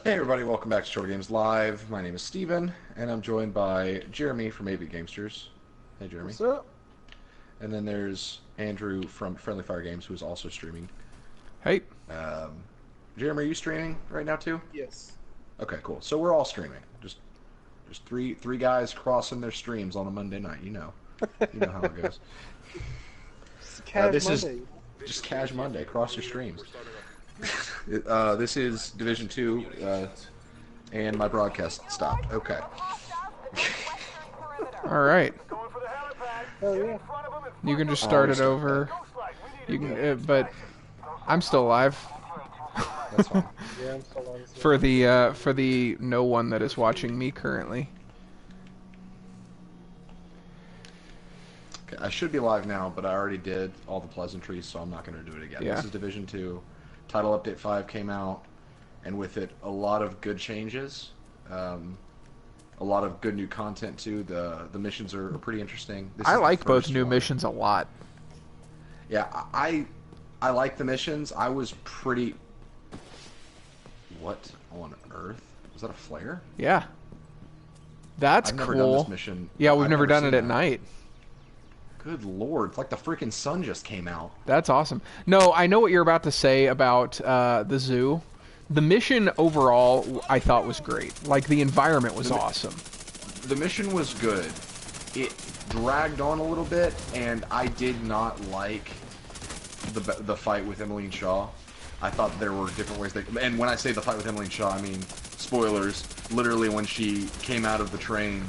Hey everybody, welcome back to Short Games Live. My name is Steven, and I'm joined by Jeremy from AV Gamesters. Hey Jeremy. What's up? And then there's Andrew from Friendly Fire Games, who is also streaming. Hey. Um, Jeremy, are you streaming right now too? Yes. Okay, cool. So we're all streaming. Just three guys crossing their streams on a Monday night. You know how it goes. This Monday. is just Cash Monday. Cross your streams. This is Division 2, and my broadcast stopped. Okay. All right. Oh yeah. You can just start it over. You can, but I'm still alive. That's fine. Yeah, I'm still on this. For the no one that is watching me currently. Okay, I should be live now, but I already did all the pleasantries, so I'm not going to do it again. Yeah. This is Division 2. Title Update 5 came out, and with it, a lot of good changes. A lot of good new content, too. The missions are pretty interesting. This I is the like both first new one. missions a lot. Yeah, I like the missions. I was pretty... What on earth? Was that a flare? Yeah. That's I've cool. never done this mission. Yeah, we've I've never done seen it at that. night. Good lord, it's like the freaking sun just came out. That's awesome. No, I know what you're about to say about the zoo. The mission overall, I thought was great. Like, the environment was awesome. The mission was good. It dragged on a little bit, and I did not like the fight with Emmeline Shaw. I thought there were different ways and when I say the fight with Emmeline Shaw, I mean, spoilers, literally when she came out of the train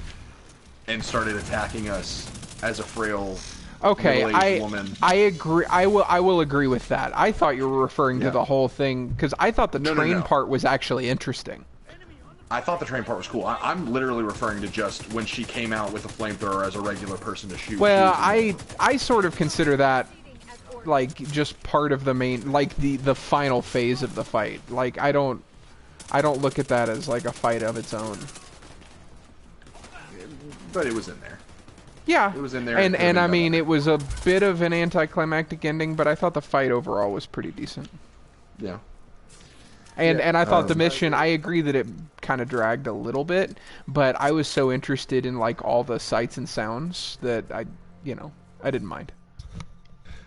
and started attacking us as a frail Okay, middle-aged woman. I agree. I will agree with that. I thought you were referring to Yeah. the whole thing because I thought the No, train no. part was actually interesting. I thought the train part was cool. I'm literally referring to just when she came out with a flamethrower as a regular person to shoot. Well, She was I sort of consider that like just part of the main, like the final phase of the fight. Like I don't look at that as like a fight of its own. but it was in there. Yeah, It was in there. and It could've and been I mean better. it was a bit of an anticlimactic ending, but I thought the fight overall was pretty decent. Yeah. And Yeah, and I thought the mission, I agree that it kind of dragged a little bit, but I was so interested in like all the sights and sounds that I didn't mind.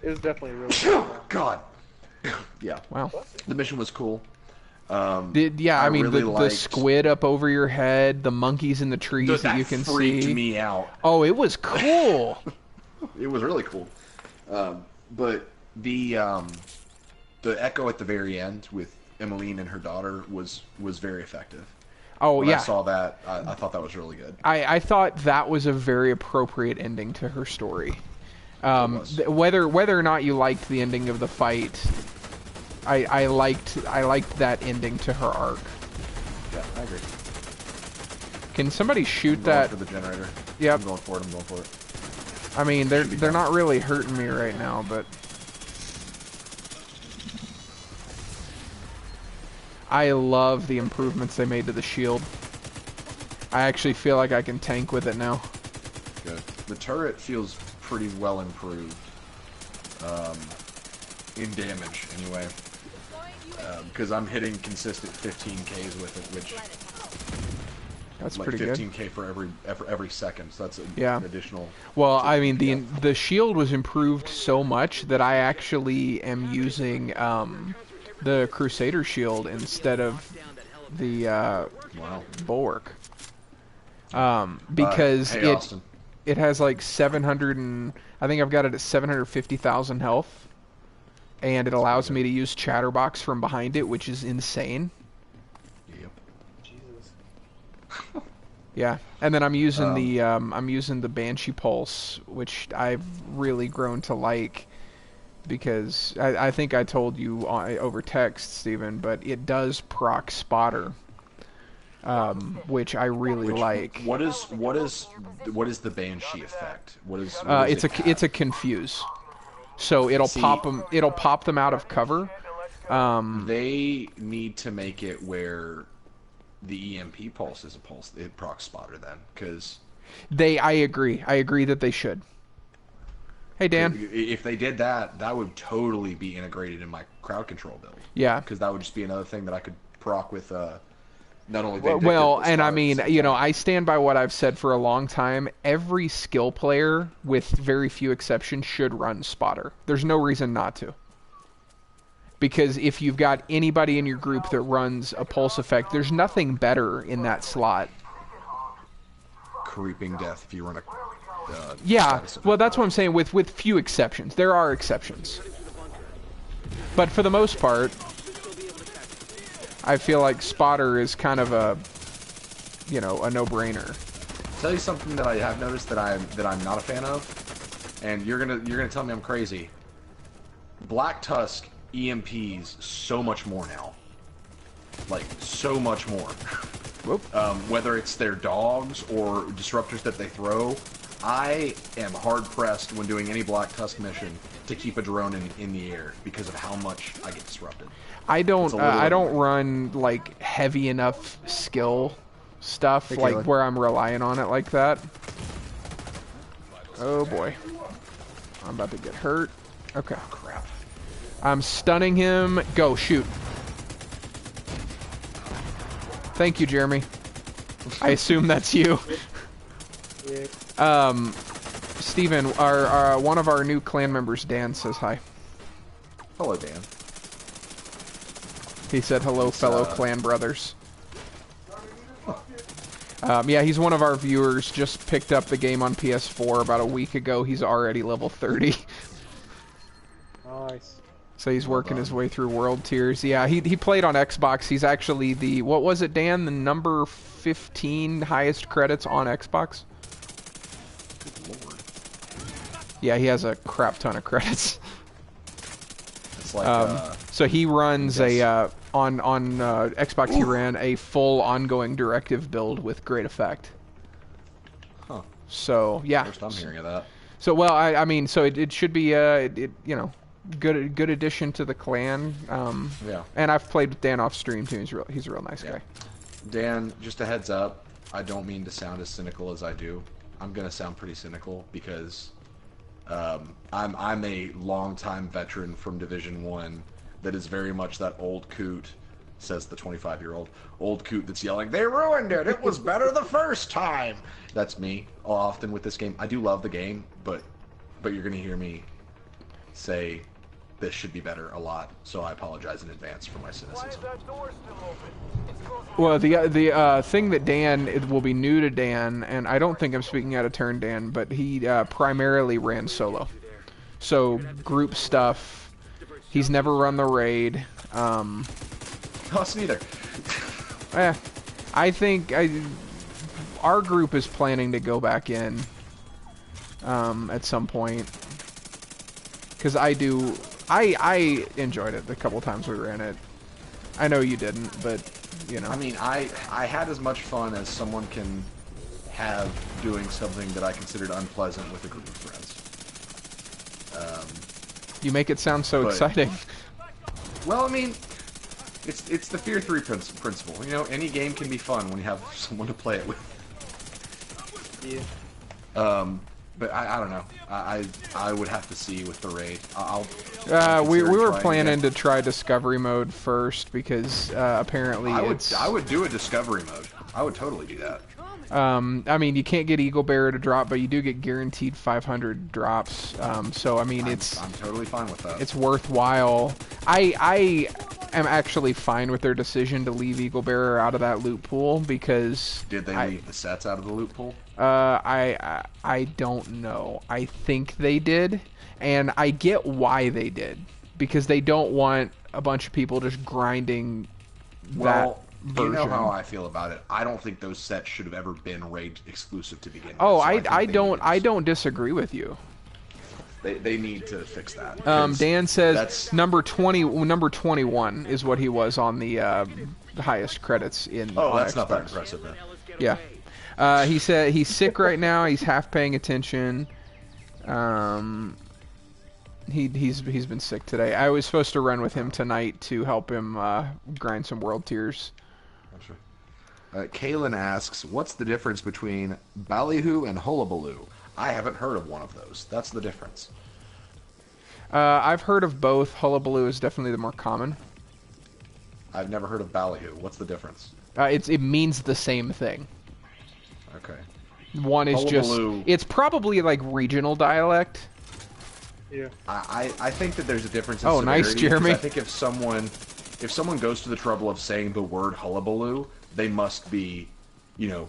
It was definitely really Oh God. Yeah. Wow. The mission was cool. I mean really the liked- squid up over your head, the monkeys in the trees that you can freaked see. me out. Oh, it was cool. It was really cool. But the echo at the very end with Emmeline and her daughter was very effective. Oh When yeah. I saw that, I thought that was really good. I thought that was a very appropriate ending to her story. was. Whether or not you liked the ending of the fight, I liked that ending to her arc. Yeah, I agree. Can somebody shoot I'm going that? for the generator. Yep. I'm going for it. I mean, they're not really hurting me right now, but I love the improvements they made to the shield. I actually feel like I can tank with it now. Good. The turret feels pretty well improved. In damage, anyway. Because I'm hitting consistent 15Ks with it, which That's like pretty good. 15K for every second. So that's an Yeah. additional. Well, I mean, the shield was improved so much that I actually am using the Crusader shield instead of the Wow. Bulwark. Because Hey, Austin. it has like 700 and I think I've got it at 750,000 health, and it allows me to use Chatterbox from behind it, which is insane. Yep. Jesus. Yeah, and then I'm using the Banshee Pulse, which I've really grown to like, because I think I told you over text, Steven, but it does proc Spotter, which I really like. What is the Banshee effect? What is It's a confuse, so it'll See- pop them out of cover. They need to make it where the EMP pulse is a pulse. It proc spotter then, because I agree that they should. Hey Dan. if they did that, that would totally be integrated in my crowd control build. Yeah. Because that would just be another thing that I could proc with Not only vindictive, Well, but and I smart at the mean, same you know, time. I stand by what I've said for a long time. Every skill player, with very few exceptions, should run spotter. There's no reason not to. Because if you've got anybody in your group that runs a pulse effect, there's nothing better in that slot. Creeping death if you run a Yeah, status effect. well, that's what I'm saying, with few exceptions. There are exceptions. But for the most part, I feel like spotter is kind of a, you know, a no-brainer. Tell you something that I have noticed that I'm not a fan of, and you're gonna tell me I'm crazy. Black Tusk EMPs so much more now, like so much more. Whoop. Whether it's their dogs or disruptors that they throw, I am hard pressed when doing any Black Tusk mission to keep a drone in the air because of how much I get disrupted. I don't It's a little I don't annoying. run like heavy enough skill stuff Hey, like Caleb. where I'm relying on it like that. Oh boy. I'm about to get hurt. Okay. Crap. I'm stunning him. Go, shoot. Thank you, Jeremy. I assume that's you. Yeah. Steven, our one of our new clan members, Dan, says hi. Hello, Dan. He said hello, fellow uh, clan brothers. Yeah, he's one of our viewers. Just picked up the game on PS4 about a week ago. He's already level 30. Nice. So he's working his way through world tiers. Yeah, he played on Xbox. He's actually the, what was it, Dan? The number 15 highest credits on Xbox? Good lord. Yeah, he has a crap ton of credits. It's like So he runs Yes. on Xbox. He ran a full ongoing directive build with great effect. huh. So yeah. First I'm hearing of that. So well, I mean, so it should be you know, good addition to the clan. Yeah. And I've played with Dan off stream too. He's a real nice Yeah. guy. Dan, just a heads up, I don't mean to sound as cynical as I do. I'm gonna sound pretty cynical because I'm a longtime veteran from Division 1 that is very much that old coot, says the 25-year-old old coot that's yelling, "They ruined it! It was better the first time!" That's me often with this game. I do love the game, but you're gonna hear me say this should be better a lot, so I apologize in advance for my cynicism. Well, the thing that Dan, it will be new to Dan, and I don't think I'm speaking out of turn, Dan, but he primarily ran solo. So group stuff. He's never run the raid. Us neither. I think our group is planning to go back in at some point. Because I enjoyed it the couple times we ran it. I know you didn't, but you know. I mean, I had as much fun as someone can have doing something that I considered unpleasant with a group of friends. You make it sound so But- exciting. Well, I mean, it's the Fear 3 principle. You know, any game can be fun when you have someone to play it with. Yeah. But I don't know. I would have to see with the raid. I'll We consider were trying planning again. to try discovery mode first because apparently it's. I would do a discovery mode. I would totally do that. I mean, you can't get Eagle Bearer to drop, but you do get guaranteed 500 drops. So I mean, I'm totally fine with that. it's worthwhile. I am actually fine with their decision to leave Eagle Bearer out of that loot pool because Did they leave the sets out of the loot pool? I don't know. I think they did, and I get why they did because they don't want a bunch of people just grinding Well, that version. you know how I feel about it. I don't think those sets should have ever been raid exclusive to begin with. Oh, so think I they don't need to- I don't disagree with you. They need to fix that. because Dan says that's number 21 is what he was on the highest credits in. oh, on that's not that Xbox. impressive then. Yeah. He said he's sick right now. He's half paying attention. He's been sick today. I was supposed to run with him tonight to help him grind some world tiers. Kalen asks, "What's the difference between ballyhoo and hullabaloo?" I haven't heard of one of those. That's the difference. I've heard of both. Hullabaloo is definitely the more common. I've never heard of ballyhoo. What's the difference? It means the same thing. Okay. One is just... Hullabaloo. It's probably like regional dialect. Yeah. I think that there's a difference in Oh, nice, severity, 'cause Jeremy. I think if someone goes to the trouble of saying the word hullabaloo, they must be, you know,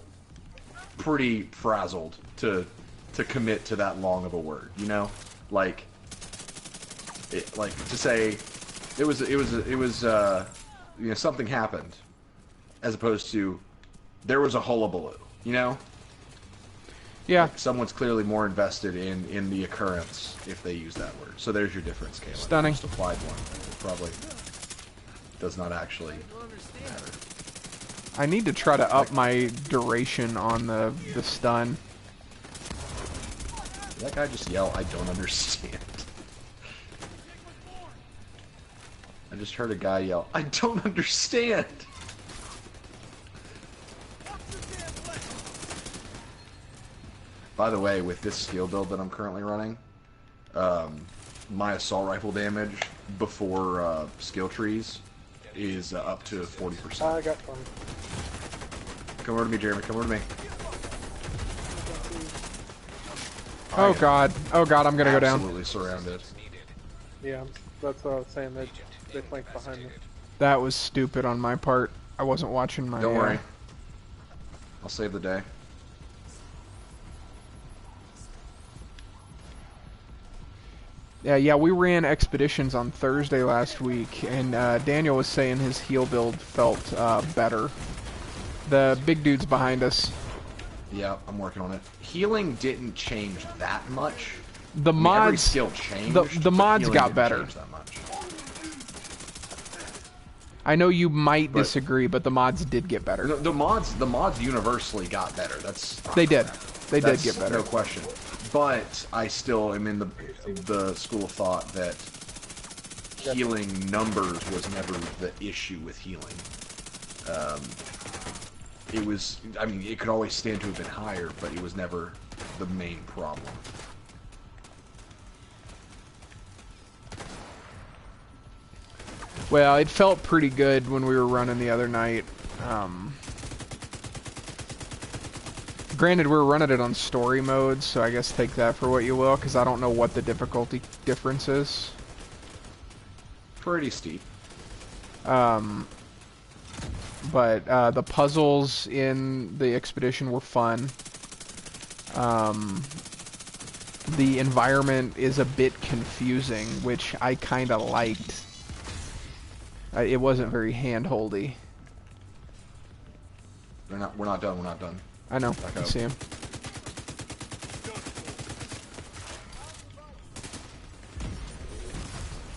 pretty frazzled to commit to that long of a word, you know? Like to say it was you know, something happened, as opposed to there was a hullabaloo, you know? Yeah. Like someone's clearly more invested in the occurrence if they use that word. So there's your difference, Caleb. Stunning. Just applied one. It probably does not actually matter. I need to try to up my duration on the stun. Did that guy just yell, "I don't understand"? I just heard a guy yell, "I don't understand." By the way, with this skill build that I'm currently running, my assault rifle damage before skill trees is up to 40%. I got fun. Come over to me, Jeremy. Come over to me. Oh god. Oh god, I'm gonna go down. Absolutely surrounded. Yeah, that's what I was saying. They flanked behind me. That was stupid on my part. I wasn't watching my... Don't worry. I'll save the day. Yeah, we ran expeditions on Thursday last week, and Daniel was saying his heal build felt better. The big dude's behind us. Yeah, I'm working on it. Healing didn't change that much. The I mean, every mods... skill changed, the but mods healing got didn't better. change that much. I know you might But- disagree, but the mods did get better. The mods universally got better. They did. They did That's get better. no question. But I still am in the school of thought that healing numbers was never the issue with healing. It was, I mean, it could always stand to have been higher, but it was never the main problem. Well, it felt pretty good when we were running the other night. Granted, we were running it on story mode, so I guess take that for what you will, because I don't know what the difficulty difference is. Pretty steep. But the puzzles in the expedition were fun. The environment is a bit confusing, which I kind of liked. It wasn't very hand-holdy. We're not done. We're not done. I know. Back I up. see him.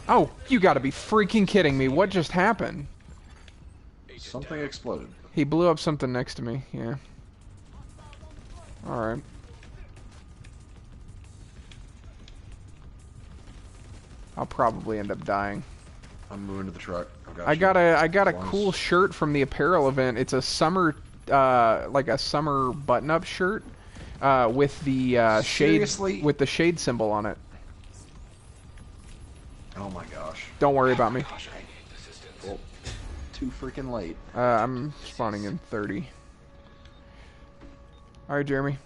Oh, you gotta be freaking kidding me. What just happened? Something exploded. He blew up something next to me. Yeah. Alright. I'll probably end up dying. I'm moving to the truck. I got a Once. cool shirt from the apparel event. It's a summer like a summer button-up shirt with the Seriously? shade with the shade symbol on it. Oh my gosh. Don't worry about me. Gosh, I hate the system. Well, too freaking late. I'm spawning in 30. All right, Jeremy.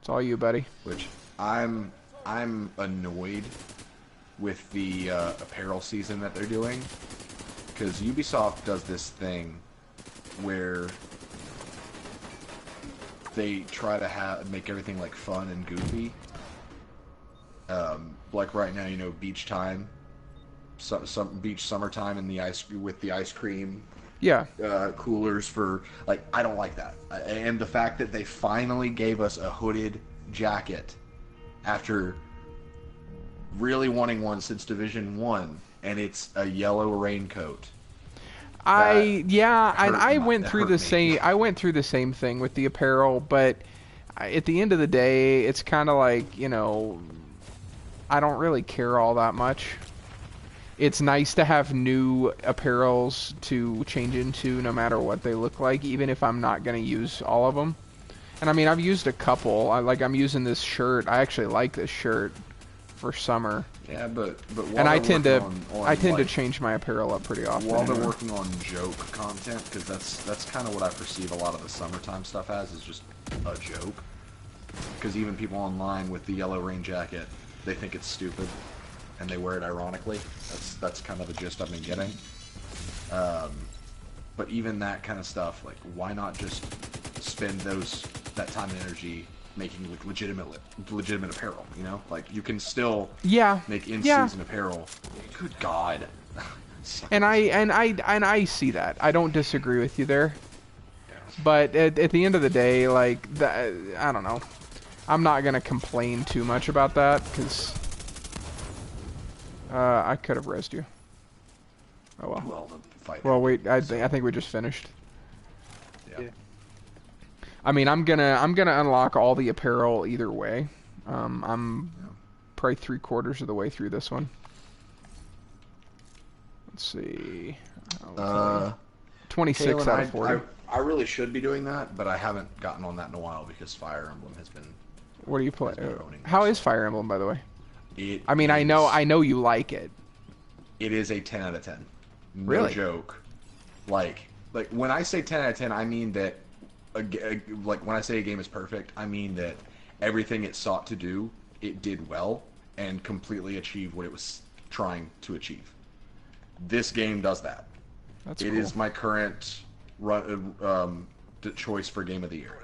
It's all you, buddy. Which I'm annoyed with the apparel season that they're doing, because Ubisoft does this thing where they try to make everything like fun and goofy. Like right now, you know, beach time, some beach summertime in the ice with the ice cream Yeah. coolers for, like, I don't like that. And the fact that they finally gave us a hooded jacket after really wanting one since Division 1, and it's a yellow raincoat. I that went through hurt the me. same. I went through the same thing with the apparel, but at the end of the day, it's kind of like, you know, I don't really care all that much. It's nice to have new apparels to change into, no matter what they look like, even if I'm not going to use all of them. And I mean, I've used a couple. I'm using this shirt. I actually like this shirt. for summer. Yeah, but while And I they're tend to working on, I tend to like, change my apparel up pretty often. while they're anyway. working on joke content, because that's kind of what I perceive a lot of the summertime stuff as, is just a joke. Because even people online with the yellow rain jacket, they think it's stupid, and they wear it ironically. That's kind of the gist I've been getting. But even that kind of stuff, like, why not just spend that time and energy making like legitimate apparel? You know, like you can still make in-season apparel. Good God. And I see that. I don't disagree with you there. But at the end of the day, like, I don't know. I'm not gonna complain too much about that because I could have rezzed you. Oh well. Well, the fight. Well, wait. I think we just finished. Yeah. I mean, I'm gonna unlock all the apparel either way. I'm probably 3/4 of the way through this one. Let's see. 26 Kalen, out of 40. I really should be doing that, but I haven't gotten on that in a while because Fire Emblem has been. What do you play? been owning How this. is Fire Emblem, by the way? I mean, is- I know you like it. It is a 10 out of 10. No Really? joke. Like when I say 10 out of 10, I mean that. Like when I say a game is perfect, I mean that everything it sought to do, it did well and completely achieved what it was trying to achieve. This game does that. That's It cool. is my current choice for game of the year.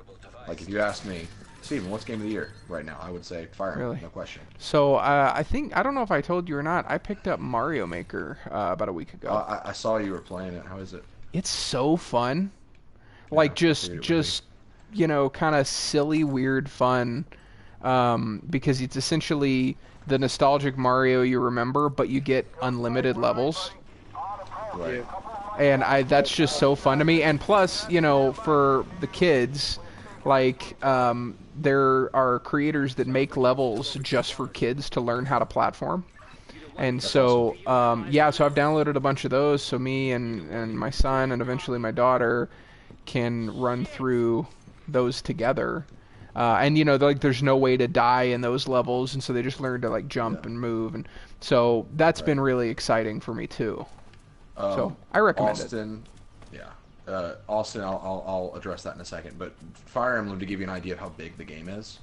Like if you ask me, Steven, what's game of the year right now? I would say Fire Emblem, Really? no question. So I don't know if I told you or not. I picked up Mario Maker about a week ago. I saw you were playing it. How is it? It's so fun. Like I figured it would just you know, kind of silly, weird fun. Because it's essentially the nostalgic Mario you remember, but you get unlimited levels. Right. And that's just so fun to me. And plus, you know, for the kids, like there are creators that make levels just for kids to learn how to platform. And so so I've downloaded a bunch of those, so me and my son and eventually my daughter can run through those together. And you know, like there's no way to die in those levels, and so they just learn to like jump and move, and so that's been really exciting for me too. So I recommend Austin, Austin, I'll address that in a second. But Fire Emblem, to give you an idea of how big the game is,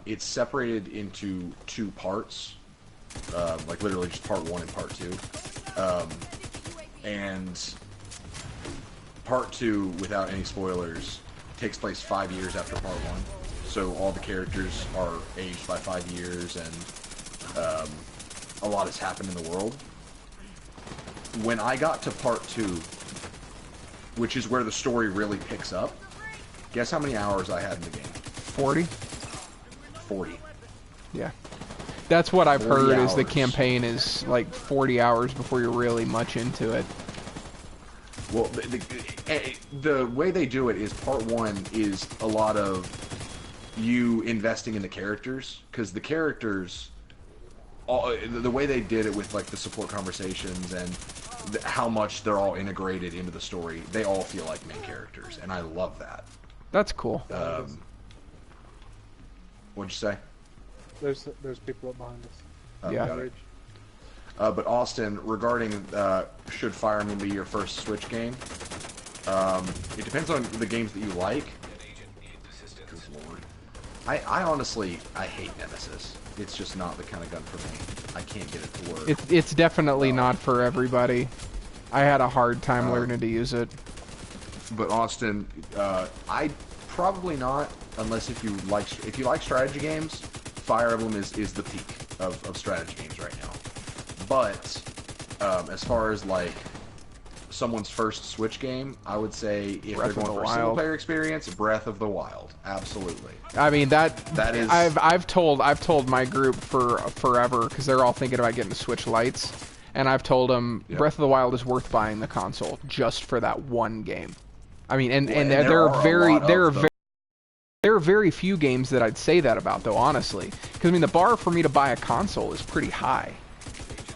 it's separated into 2 parts, like literally just part 1 and part 2. And part 2, without any spoilers, takes place 5 years after part 1. So all the characters are aged by 5 years, and a lot has happened in the world. When I got to part 2, which is where the story really picks up, guess how many hours I had in the game? 40. 40. Yeah. That's what I've 40 heard is the hours. campaign is like 40 hours before you're really much into it. Well, the way they do it is part 1 is a lot of you investing in the characters, because the characters, the way they did it with like the support conversations and how much they're all integrated into the story, they all feel like main characters, and I love that. That's cool. What'd you say? There's people up behind us. Yeah. Got it. But Austin, regarding should Fire Emblem be your first Switch game, it depends on the games that you like. Good lord. I honestly, I hate Nemesis. It's just not the kind of gun for me. I can't get it to work. It's definitely not for everybody. I had a hard time learning to use it. But Austin, I probably not, unless if you like strategy games. Fire Emblem is the peak of strategy games right now. But as far as like someone's first Switch game, I would say if Breath of they're going the for a Wild. single player experience, Breath of the Wild, absolutely. I mean that is. I've told my group for forever because they're all thinking about getting the Switch Lites, and I've told them Breath of the Wild is worth buying the console just for that one game. I mean, and there are very few games that I'd say that about though, honestly, because I mean the bar for me to buy a console is pretty high.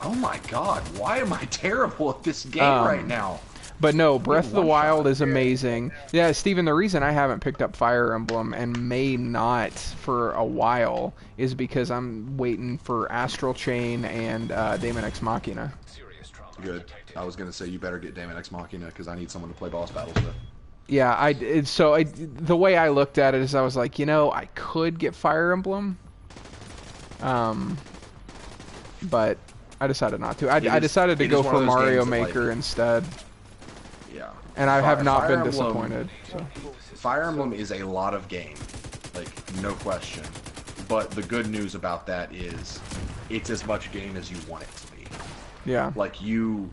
Oh my god, why am I terrible at this game right now? But no, Breath of the one Wild shot. is amazing. Yeah, Steven, the reason I haven't picked up Fire Emblem and may not for a while is because I'm waiting for Astral Chain and Daemon X Machina. Good. I was gonna say you better get Daemon X Machina because I need someone to play boss battles with. Yeah, the way I looked at it is I was like, you know, I could get Fire Emblem, but I decided not to. I decided to go for Mario Maker instead. Yeah. And I have not Fire been Emblem- disappointed. So. Fire Emblem is a lot of game, like no question. But the good news about that is, it's as much game as you want it to be. Yeah. Like you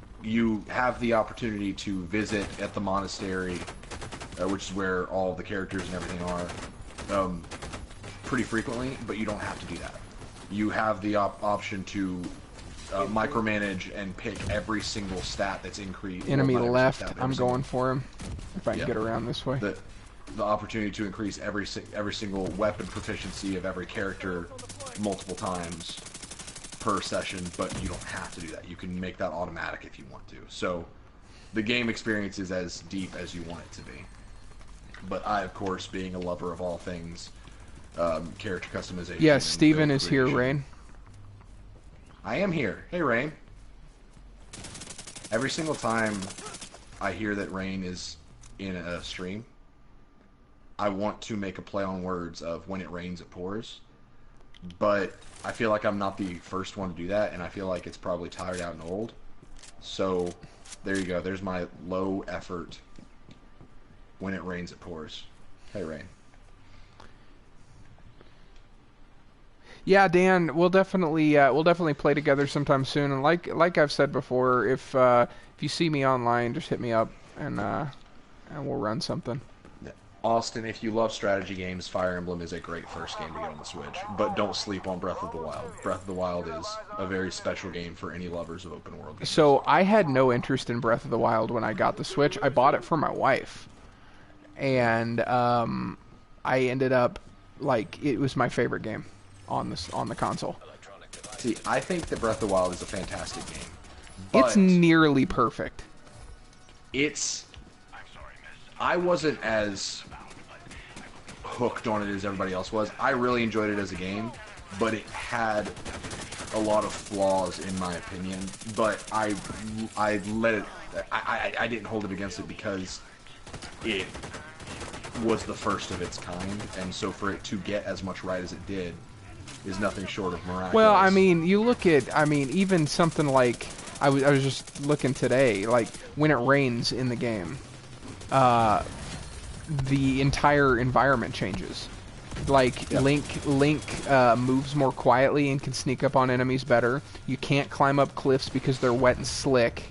have the opportunity to visit at the monastery, which is where all the characters and everything are, pretty frequently. But you don't have to do that. You have the option to micromanage and pick every single stat that's increased. Enemy left. I'm going for him. If I can Yep. get around this way. The opportunity to increase every single weapon proficiency of every character multiple times per session, but you don't have to do that. You can make that automatic if you want to. So the game experience is as deep as you want it to be. But I, of course, being a lover of all things character customization. Yes, Steven is here, Rain. I am here. Hey, Rain. Every single time I hear that Rain is in a stream, I want to make a play on words of when it rains, it pours. But I feel like I'm not the first one to do that, and I feel like it's probably tired out and old. So there you go. There's my low effort. When it rains, it pours. Hey, Rain. Yeah, Dan, we'll definitely play together sometime soon. And like I've said before, if you see me online, just hit me up and we'll run something. Austin, if you love strategy games, Fire Emblem is a great first game to get on the Switch. But don't sleep on Breath of the Wild. Breath of the Wild is a very special game for any lovers of open world games. So I had no interest in Breath of the Wild when I got the Switch. I bought it for my wife, and I ended up it was my favorite game on the console. See, I think that Breath of the Wild is a fantastic game. But It's nearly perfect. I wasn't as hooked on it as everybody else was. I really enjoyed it as a game, but it had a lot of flaws in my opinion. But I let it. I didn't hold it against it because it was the first of its kind, and so for it to get as much right as it did is nothing short of miraculous. Well, I mean, you look at, even something like, I was just looking today, like, when it rains in the game, the entire environment changes. Like, Yep. Link moves more quietly and can sneak up on enemies better. You can't climb up cliffs because they're wet and slick.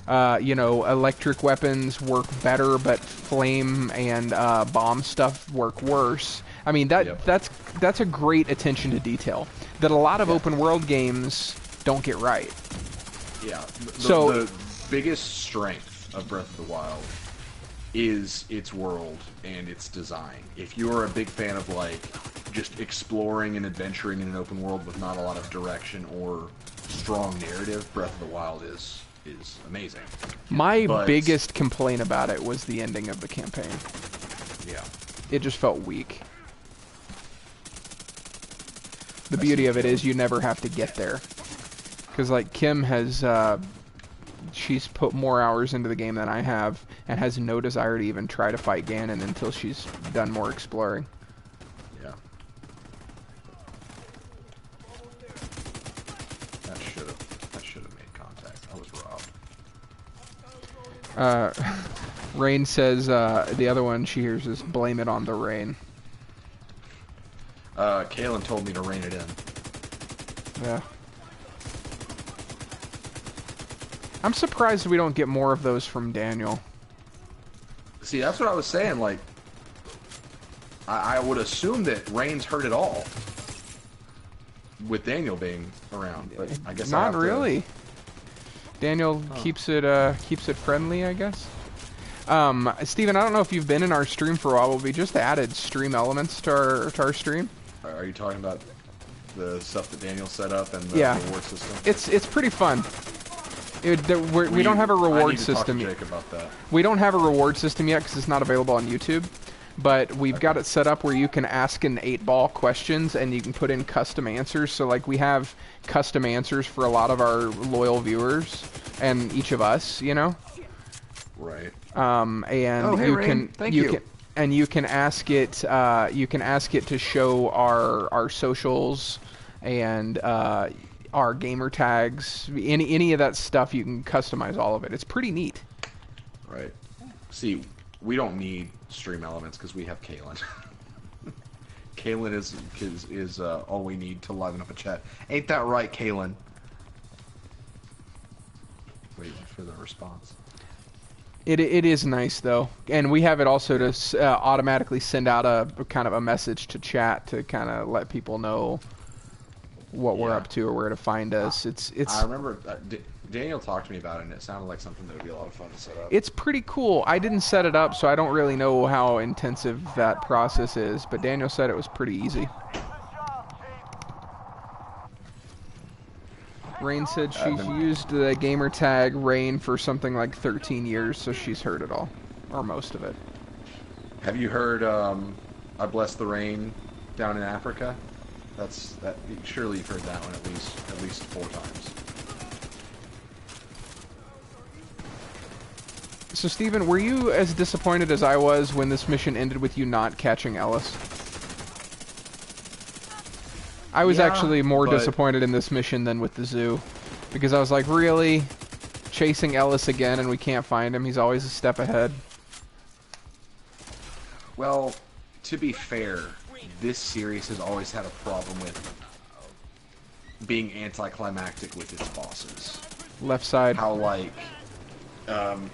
Electric weapons work better, but flame and bomb stuff work worse. I mean, Yep. that's a great attention to detail that a lot of open world games don't get right. Yeah. So- the biggest strength of Breath of the Wild is its world and its design. If you're a big fan of just exploring and adventuring in an open world with not a lot of direction or strong narrative, Breath of the Wild is amazing. My But- biggest complaint about it was the ending of the campaign. Yeah. It just felt weak. The beauty of it is you never have to get there. Because, Kim has, she's put more hours into the game than I have, and has no desire to even try to fight Ganon until she's done more exploring. Yeah. That should have made contact. I was robbed. Rain says, the other one she hears is, blame it on the rain. Kalen told me to rein it in. Yeah. I'm surprised we don't get more of those from Daniel. See, that's what I was saying. I would assume that Rain's heard it all, with Daniel being around. But I guess I Not have to- really. Daniel keeps it friendly, I guess. Steven, I don't know if you've been in our stream for a while, but we just added stream elements to our stream. Are you talking about the stuff that Daniel set up and the Yeah. reward system? It's pretty fun. We don't have a I reward need to talk system to yet. Jake about that. We don't have a reward system yet because it's not available on YouTube. But we've got it set up where you can ask an 8-ball questions and you can put in custom answers. So like we have custom answers for a lot of our loyal viewers and each of us, you know. Right. And hey, you Rain. can Thank you. you can ask it to show our socials and our gamer tags, any of that stuff. You can customize all of it. It's pretty neat. Right. See, we don't need stream elements because we have Kalen. Kalen is all we need to liven up a chat. Ain't that right, Kalen? Waiting for the response. It is nice though, and we have it also to automatically send out a kind of a message to chat to kind of let people know what we're up to or where to find us. I remember Daniel talked to me about it, and it sounded like something that would be a lot of fun to set up. It's pretty cool. I didn't set it up, so I don't really know how intensive that process is, but Daniel said it was pretty easy. Rain said she's used the gamer tag Rain for something like 13 years, so she's heard it all, or most of it. Have you heard I Bless the Rain down in Africa? Surely you've heard that one at least 4 times. So Steven, were you as disappointed as I was when this mission ended with you not catching Ellis? I was actually more disappointed in this mission than with the zoo. Because I was like, really? Chasing Ellis again and we can't find him? He's always a step ahead. Well, to be fair, this series has always had a problem with being anticlimactic with its bosses. Left side. How, like,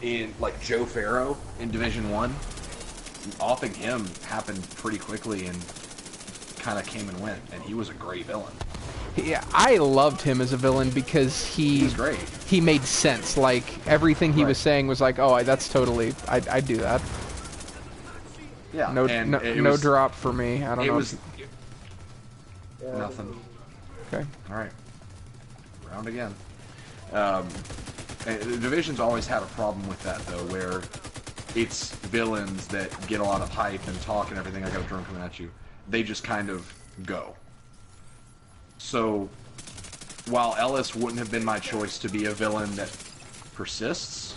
in, like, Joe Farrow in Division 1, offing him happened pretty quickly and kind of came and went, and he was a great villain. Yeah, I loved him as a villain because He was great. he made sense. Like, everything he was saying was like, oh, that's totally, I'd do that. Yeah, No drop for me. I don't know. It was nothing. Okay. All right. Round again. And the Division's always had a problem with that, though, where it's villains that get a lot of hype and talk and everything. I got a drone coming at you. They just kind of go. So, while Ellis wouldn't have been my choice to be a villain that persists,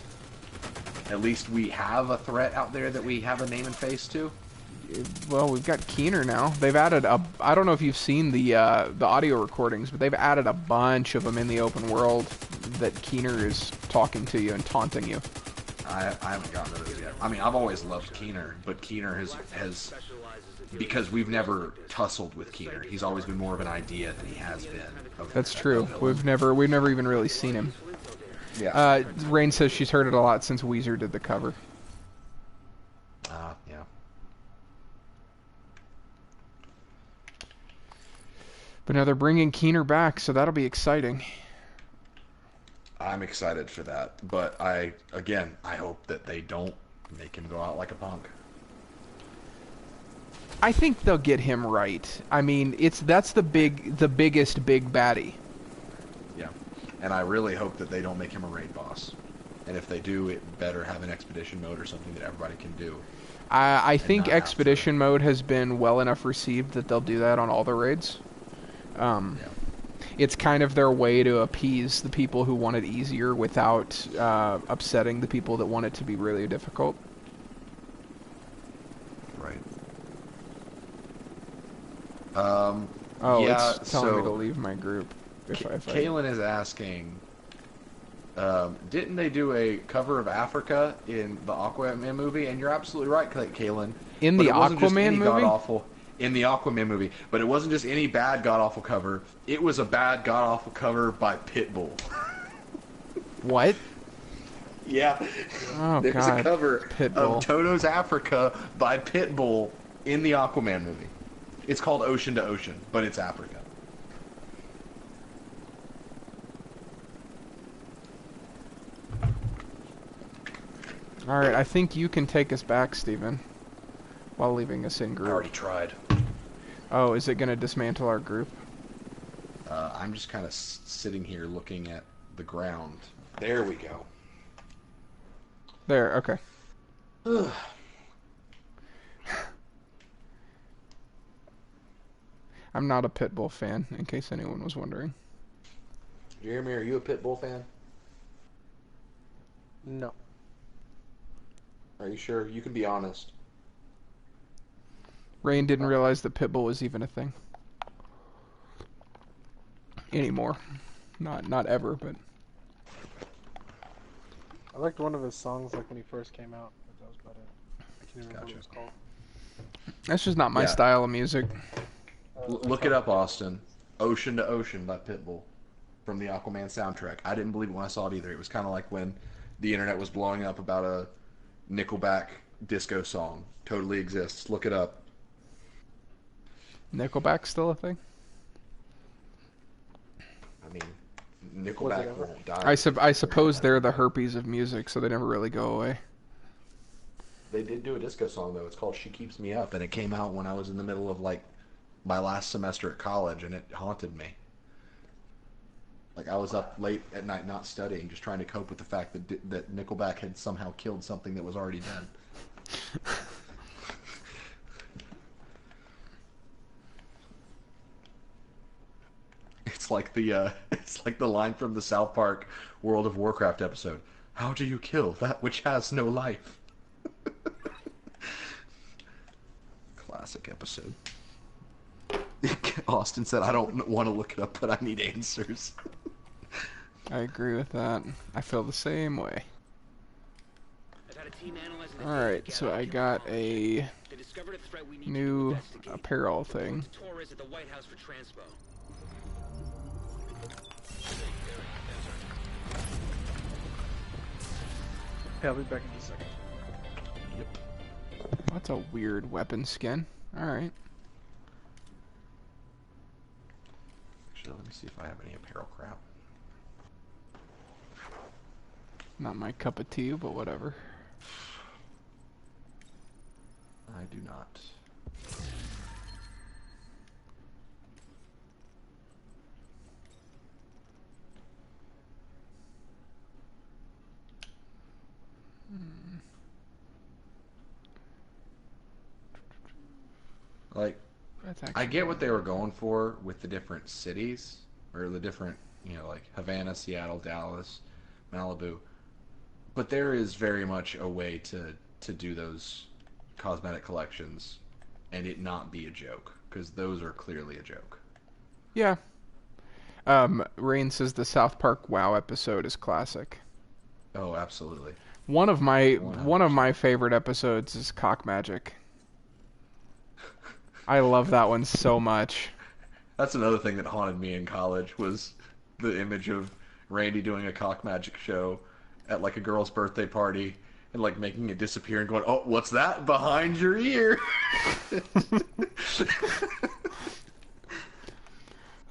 at least we have a threat out there that we have a name and face to. Well, we've got Keener now. They've added I don't know if you've seen the audio recordings, but they've added a bunch of them in the open world that Keener is talking to you and taunting you. I haven't gotten to those yet. I mean, I've always loved Keener, but Keener has because we've never tussled with Keener. He's always been more of an idea than he has been. That's true. We've never even really seen him. Yeah. Rain says she's heard it a lot since Weezer did the cover. Yeah. But now they're bringing Keener back, so that'll be exciting. I'm excited for that, but I hope that they don't make him go out like a punk. I think they'll get him right. I mean, that's the biggest big baddie. Yeah, and I really hope that they don't make him a raid boss. And if they do, it better have an expedition mode or something that everybody can do. I think expedition mode has been well enough received that they'll do that on all the raids. It's kind of their way to appease the people who want it easier without upsetting the people that want it to be really difficult. Right. It's telling me to leave my group. Kalen is asking, didn't they do a cover of Africa in the Aquaman movie? And you're absolutely right, Kalen. In the Aquaman movie? In the Aquaman movie. But it wasn't just any bad god-awful cover. It was a bad god-awful cover by Pitbull. What? Yeah. Oh, There's God. a cover Pitbull. of Toto's Africa by Pitbull in the Aquaman movie. It's called Ocean to Ocean, but it's Africa. Alright, I think you can take us back, Steven, while leaving us in I group. already tried. Oh, is it going to dismantle our group? I'm just kind of sitting here looking at the ground. There we go. There, okay. I'm not a Pitbull fan, in case anyone was wondering. Jeremy, are you a Pitbull fan? No. Are you sure? You can be honest. Rain didn't realize that Pitbull was even a thing. Anymore. Not ever, but... I liked one of his songs like when he first came out, but that was about it. I can't remember what it was called. That's just not my Yeah. style of music. Look it up, Austin. Ocean to Ocean by Pitbull from the Aquaman soundtrack. I didn't believe it when I saw it either. It was kind of like when the internet was blowing up about a Nickelback disco song. Totally exists. Look it up. Nickelback's still a thing? I mean, Nickelback ever? won't die. I suppose they're the herpes of music, so they never really go away. They did do a disco song, though. It's called She Keeps Me Up, and it came out when I was in the middle of, like, my last semester at college, and it haunted me. Like, I was up late at night not studying, just trying to cope with the fact that Nickelback had somehow killed something that was already dead. It's like the line from the South Park World of Warcraft episode. How do you kill that which has no life? Classic episode. Austin said, I don't want to look it up, but I need answers. I agree with that. I feel the same way. Alright, so I got a new apparel thing. Yeah, I'll be back in a second. Yep. That's a weird weapon skin. Alright. Actually, let me see if I have any apparel crap. Not my cup of tea, but whatever. I do not. Like, I get what they were going for with the different cities, or the different, like Havana, Seattle, Dallas, Malibu. But there is very much a way to do those cosmetic collections and it not be a joke, because those are clearly a joke. Yeah. Rain says the South Park WoW episode is classic. Oh, absolutely. One of my 100%. favorite episodes is Cock Magic. I love that one so much. That's another thing that haunted me in college was the image of Randy doing a cock magic show at like a girl's birthday party and like making it disappear and going, "Oh, what's that behind your ear?"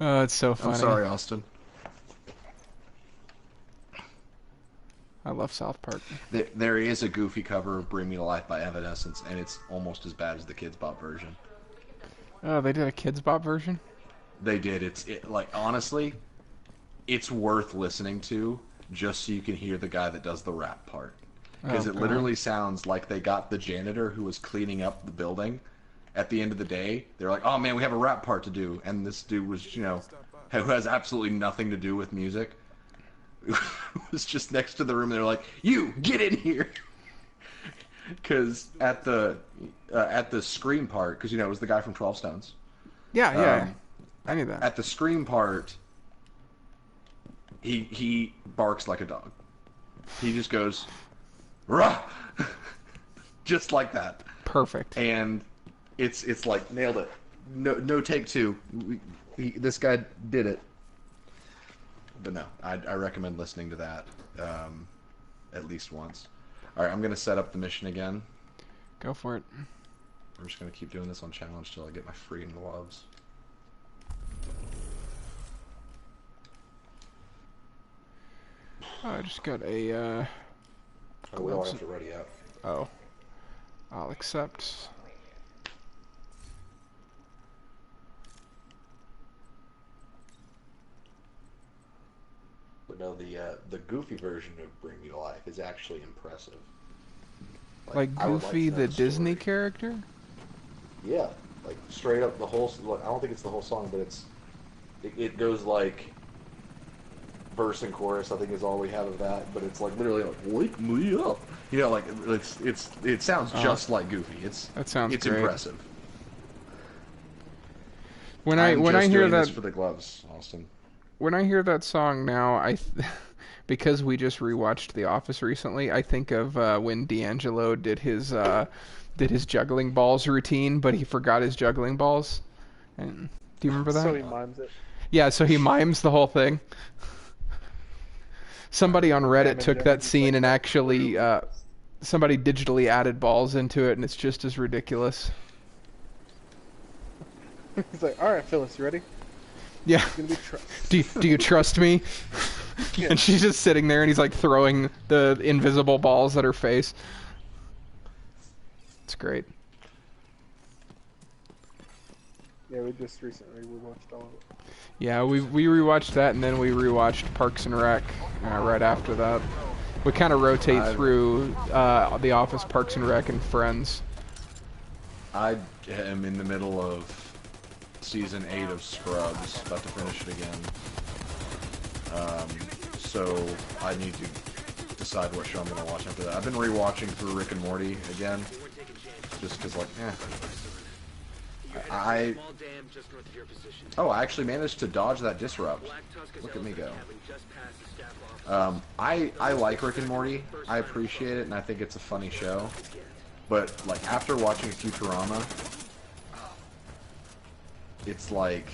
Oh, it's so funny. I'm sorry, Austin. I love South Park. There is a goofy cover of "Bring Me to Life" by Evanescence, and it's almost as bad as the Kids Bop version. Oh, they did a Kids Bop version? They did. Like, honestly, it's worth listening to just so you can hear the guy that does the rap part. Because it literally sounds like they got the janitor who was cleaning up the building. At the end of the day, they're like, "Oh man, we have a rap part to do," and this dude was, who has absolutely nothing to do with music, was just next to the room. And they're like, "You get in here," because at the scream part, because it was the guy from 12 Stones. Yeah, I knew that. At the scream part, he barks like a dog. He just goes, "Rah!" just like that. Perfect. And it's like nailed it. No take two. This guy did it. But no, I recommend listening to that at least once. All right, I'm gonna set up the mission again. Go for it. I'm just gonna keep doing this on challenge till I get my freedom gloves. Oh, I just got a, Oh, we all have to ready up. Oh. I'll accept. But no, the Goofy version of Bring Me to Life is actually impressive. Like I would Goofy, to the know Disney story. character? Yeah, like straight up the whole. Look, I don't think it's the whole song, but it goes like verse and chorus. I think is all we have of that. But it's like literally like wake me up. You know, like it sounds just like Goofy. That sounds it's great. impressive. When I'm I just hear doing that this for the gloves, Austin. when I hear that song now, because we just rewatched The Office recently, I think of when D'Angelo did his juggling balls routine, but he forgot his juggling balls. And do you remember that? So he mimes it. Yeah, so he mimes the whole thing. Somebody on Reddit took that scene and actually somebody digitally added balls into it, and it's just as ridiculous. He's like, all right, Phyllis, you ready? Yeah. It's gonna be Do you trust me? Yeah. And she's just sitting there, and he's like throwing the invisible balls at her face. It's great. Yeah, we just recently watched all of it. Yeah, we rewatched that, and then we rewatched Parks and Rec right after that. We kind of rotate through The Office, Parks and Rec, and Friends. I am in the middle of season 8 of Scrubs, about to finish it again. So I need to decide what show I'm going to watch after that. I've been rewatching through Rick and Morty again, just because, like, Oh, I actually managed to dodge that disrupt. Look at me go. I like Rick and Morty. I appreciate it, and I think it's a funny show. But, like, after watching Futurama, it's like,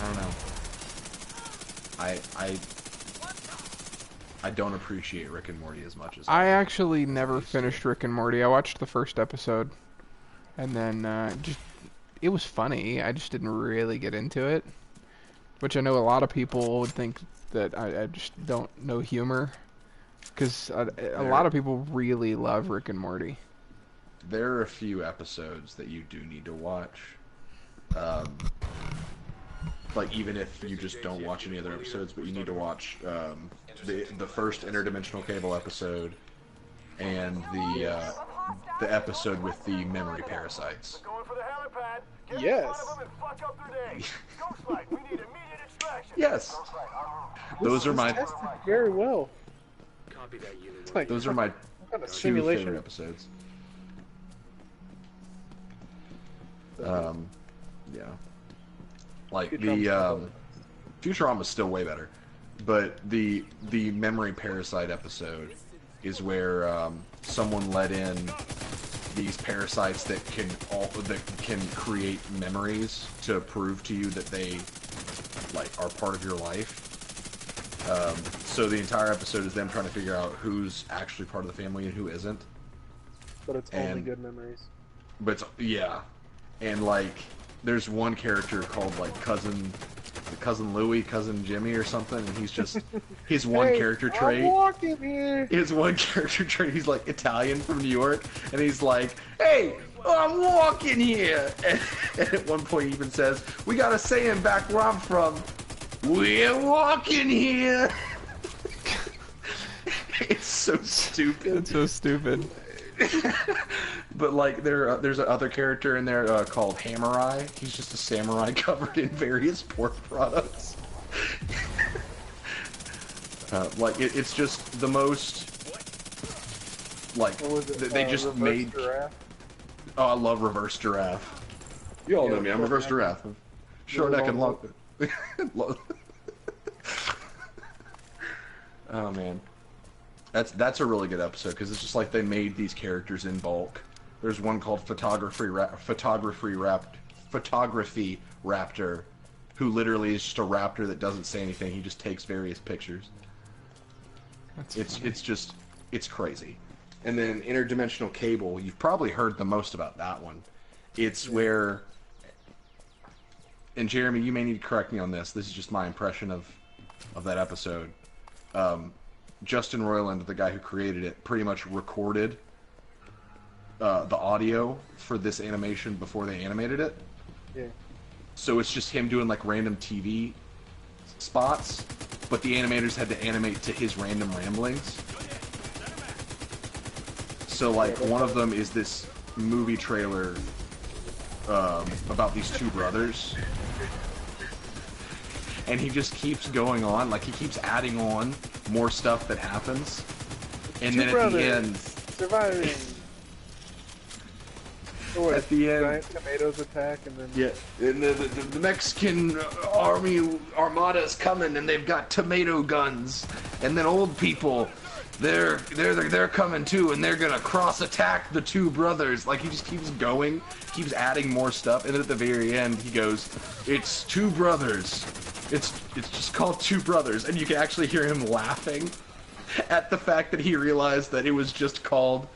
I don't know. I don't appreciate Rick and Morty as much as I actually never finished Rick and Morty. I watched the first episode, and then it was funny. I just didn't really get into it, which I know a lot of people would think that I just don't know humor, because a lot of people really love Rick and Morty. There are a few episodes that you do need to watch. Like, even if you just don't watch any other episodes, but you need to watch the first Interdimensional Cable episode and the episode with the memory parasites. Yes. Yes. Those are my Tested very well. Like, those are my kind of two simulation. favorite episodes. Yeah. Like Futurama's still way better, but the memory parasite episode is where someone let in these parasites that can create memories to prove to you that they like are part of your life. So the entire episode is them trying to figure out who's actually part of the family and who isn't. But it's only good memories. But yeah, and like there's one character called like cousin Louie, cousin Jimmy or something, and he's just his one character trait. I'm walking here. His one character trait. He's like Italian from New York, and he's like, "Hey, I'm walking here." And at one point, he even says, "We got a saying back where I'm from. We're walking here." It's so stupid. It's so stupid. But like there's another character in there called Hammer Eye. He's just a samurai covered in various pork products. Like it's just the most like they just made. Giraffe? Oh, I love Reverse Giraffe. You all know me. I'm Reverse Giraffe. Short neck and long. Oh man. That's a really good episode because it's just like they made these characters in bulk. There's one called Photography Raptor, who literally is just a raptor that doesn't say anything. He just takes various pictures. It's crazy. And then Interdimensional Cable, you've probably heard the most about that one. It's where, and Jeremy, you may need to correct me on this. This is just my impression of that episode. Justin Roiland, the guy who created it, pretty much recorded the audio for this animation before they animated it. Yeah. So it's just him doing like random TV spots, but the animators had to animate to his random ramblings. So, like, one of them is this movie trailer about these two brothers. And he just keeps going on, like, he keeps adding on more stuff that happens. And then at the end... surviving. At the end... Giant tomatoes attack, and then... Yeah, and the Mexican army armada is coming, and they've got tomato guns. And then old people... They're coming too, and they're gonna cross attack the two brothers. Like, he just keeps going, keeps adding more stuff, and then at the very end he goes, "It's two brothers. It's just called Two Brothers," and you can actually hear him laughing at the fact that he realized that it was just called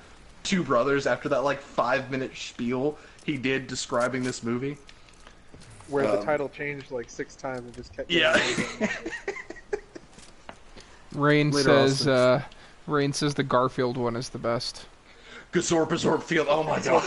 Two Brothers after that like 5-minute spiel he did describing this movie. Where the title changed like 6 times and just kept. Yeah. Rain says the Garfield one is the best. Gazorpazorp Field. Oh my god.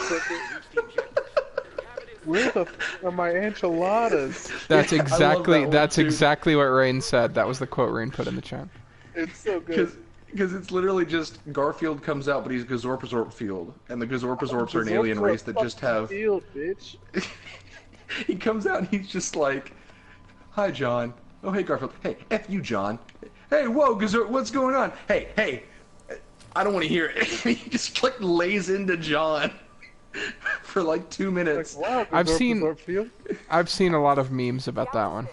Where the are my enchiladas? That's exactly that exactly what Rain said. That was the quote Rain put in the chat. It's so good. Because it's literally just Garfield comes out, but he's Gazorpazorp Field, and the Gazorpazorps are an alien race that just have. Field, bitch. He comes out and he's just like, "Hi, John. Oh, hey, Garfield. Hey, F you, John. Hey, whoa, Gazorp, what's going on? Hey, I don't want to hear it." He just like lays into John for like 2 minutes. Like, wow, I've seen a lot of memes about that one.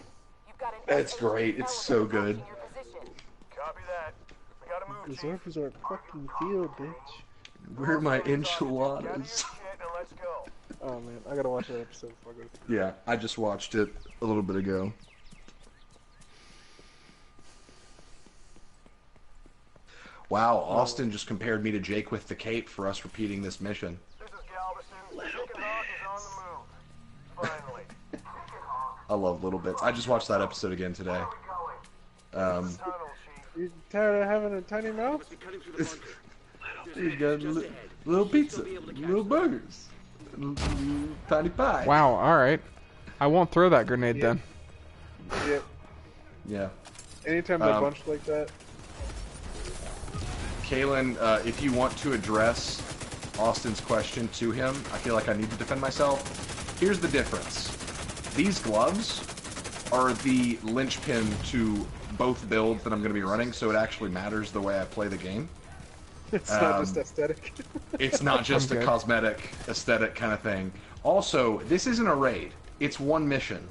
That's great. It's so good. Copy that. We gotta move. Gazorpazorp fucking field, bitch. Where are my enchiladas? Let's go. Oh man, I gotta watch that episode before I go. Yeah, I just watched it a little bit ago. Wow, Austin just compared me to Jake with the cape for us repeating this mission. This is Galveston. Chicken Hawk is on the move. Finally. I love little bits. I just watched that episode again today. Tunnel, Chief. You tired of having a tiny mouth? You got little pizza, little burgers, tiny pie. Wow, alright. I won't throw that grenade then. Yeah. Yeah. Anytime they bunch like that. Kalen, if you want to address Austin's question to him, I feel like I need to defend myself. Here's the difference. These gloves are the linchpin to both builds that I'm going to be running, so it actually matters the way I play the game. It's not just aesthetic. It's not just a good. cosmetic, aesthetic kind of thing. Also, this isn't a raid. It's one mission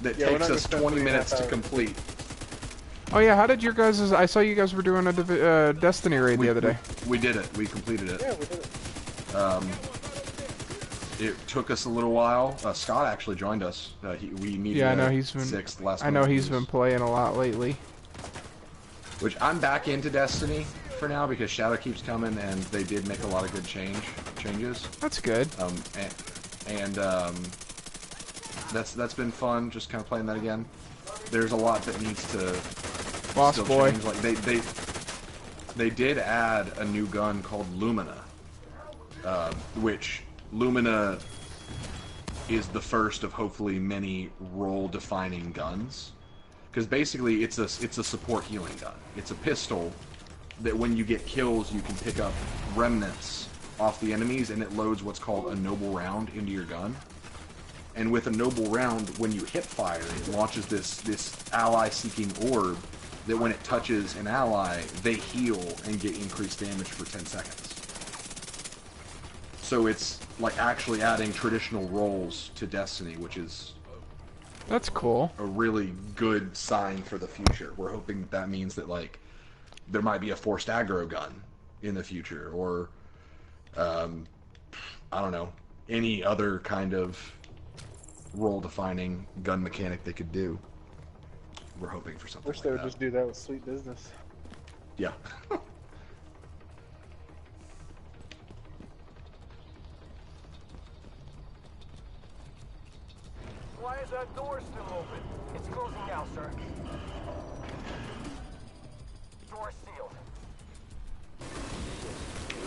that takes us 20 minutes to complete. Oh yeah, how did your guys'... I saw you guys were doing a Destiny raid the other day. We did it. We completed it. Yeah, we did it. It took us a little while. Scott actually joined us. We needed Yeah, I know he's been... sixth last I know minute he's use. been playing a lot lately. Which I'm back into Destiny for now because Shadow keeps coming and they did make a lot of good changes. That's good. That's been fun. Just kind of playing that again. There's a lot that needs to Boss still boy. change. Like they did add a new gun called Lumina, which Lumina is the first of hopefully many role-defining guns. Because basically, it's a support healing gun. It's a pistol that when you get kills, you can pick up remnants off the enemies, and it loads what's called a noble round into your gun. And with a noble round, when you hip fire, it launches this ally-seeking orb that when it touches an ally, they heal and get increased damage for 10 seconds. So it's like actually adding traditional roles to Destiny, which is That's cool. a really good sign for the future. We're hoping that means that like there might be a forced aggro gun in the future, or I don't know, any other kind of role-defining gun mechanic they could do. We're hoping for something. Wish they would just do that with Sweet Business. Yeah. Why is that door still open? It's closing now, sir. Door sealed.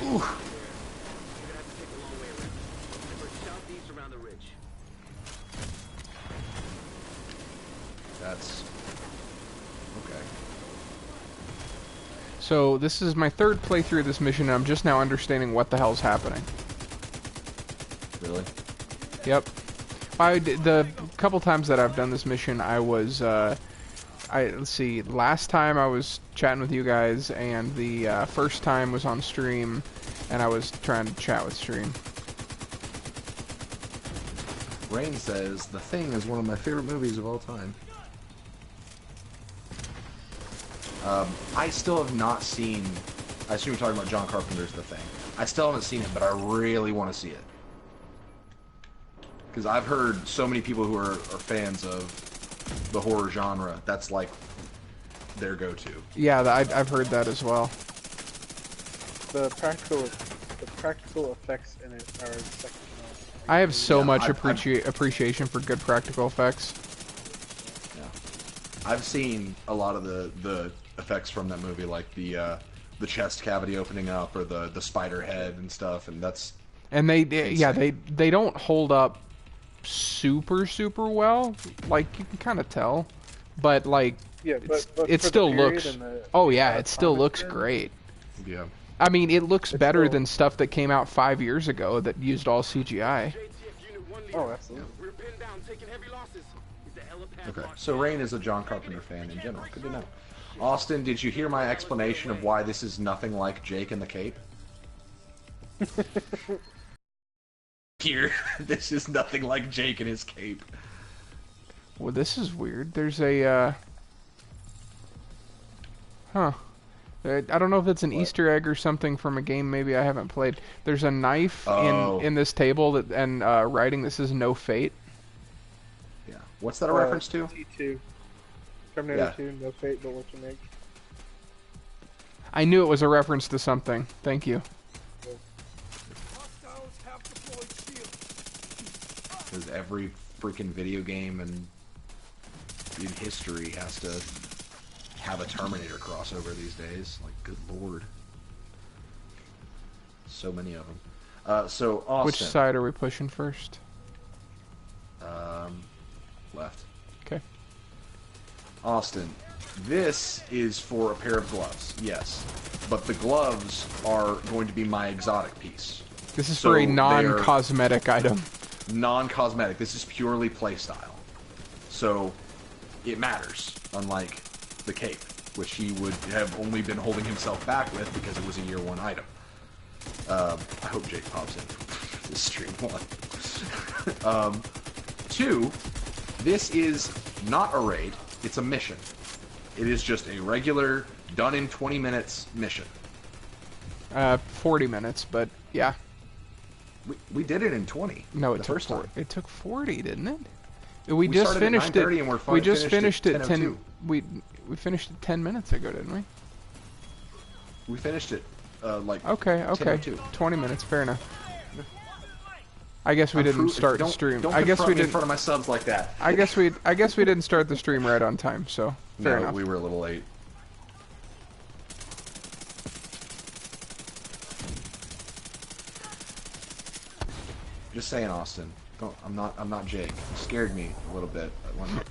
Ooh. You're gonna have to take a long way around. We're southeast around the ridge. So this is my third playthrough of this mission, and I'm just now understanding what the hell's happening. Really? Yep. The couple times that I've done this mission, I was, let's see, last time I was chatting with you guys, and the first time was on stream, and I was trying to chat with stream. Rain says, The Thing is one of my favorite movies of all time. I still have not seen... I assume you're talking about John Carpenter's The Thing. I still haven't seen it, but I really want to see it. Because I've heard so many people who are fans of the horror genre, that's like their go-to. Yeah, I've heard that as well. The practical effects in it are second to none. I have so Yeah, much I've- appreciation for good practical effects. Yeah. I've seen a lot of the effects from that movie, like the chest cavity opening up, or the spider head and stuff, and that's... And they don't hold up super well. Like, you can kind of tell, but like, Yeah, but it for the still period looks. and the Oh yeah, it still time looks it's in, great. Yeah. I mean, it looks It's better still- than stuff that came out 5 years ago that used all CGI. JTF Unit 1 leader. Oh, absolutely. We're pinned down, taking heavy losses. Is the helipad Okay, locked? so Rain is a John Carpenter fan in general. Good to know. Austin, did you hear my explanation of why this is nothing like Jake and the Cape? Here, this is nothing like Jake and his cape. Well, this is weird. There's a, huh. I don't know if it's an What? Easter egg or something from a game maybe I haven't played. There's a knife Oh. in this table that and writing this is No Fate. Yeah. What's that a reference to? T2. Terminator Yeah. 2, no fate, but what you make. I knew it was a reference to something. Thank you. Because every freaking video game in history has to have a Terminator crossover these days. Like, good lord. So many of them. So, Austin. Which side are we pushing first? Left. Okay. Austin, this is for a pair of gloves, yes. But the gloves are going to be my exotic piece. This is So for a they're- non-cosmetic item. Non-cosmetic. This is purely playstyle. So, it matters, unlike the cape, which he would have only been holding himself back with because it was a year one item. I hope Jake pops in this stream one. 2, this is not a raid, it's a mission. It is just a regular, done in 20 minutes mission. 40 minutes, but yeah. We did it in 20. No, it the took first time. It took 40, didn't it? We We just started at finished 9:30 it. and we're We just finished finished at it 10. 10:02. We finished it 10 minutes ago, didn't we? We finished it, like... Okay. 10:02. 20 minutes, fair enough. I guess we I'm didn't proof- start the don't- stream. Don't I guess confront we me in didn't. front of my subs like that. I guess we didn't start the stream right on time. So fair No, enough. we were a little late. Just saying, Austin. Don't, I'm not Jake. It scared me a little bit when I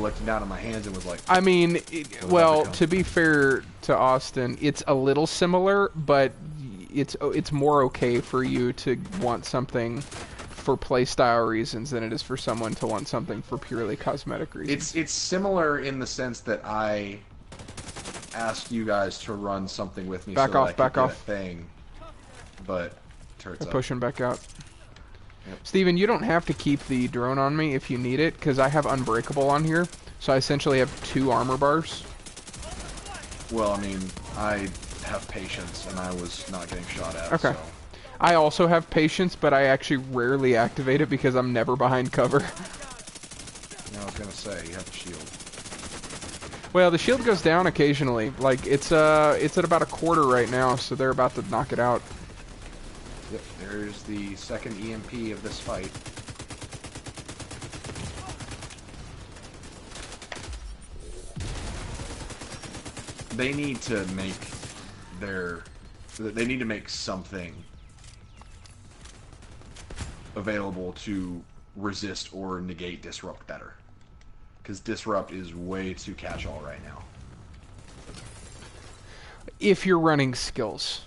looked down at my hands and was like, I mean, well, become? to be fair to Austin, it's a little similar, but it's more okay for you to want something for playstyle reasons than it is for someone to want something for purely cosmetic reasons. it's similar in the sense that I asked you guys to run something with me. Back so off, that I could back get off. a thing, but turns They're out pushing back out. Yep. Steven, you don't have to keep the drone on me if you need it, because I have Unbreakable on here, so I essentially have 2 armor bars. well, I mean, I have patience, and I was not getting shot at. Okay. So. I also have Patience, but I actually rarely activate it because I'm never behind cover. I was gonna say you have the shield. Well, the shield goes down occasionally. Like, it's at about a quarter right now, so they're about to knock it out. Yep, there's the second EMP of this fight. They need to make they need to make something available to resist or negate Disrupt better. Because Disrupt is way too catch-all right now. if you're running skills.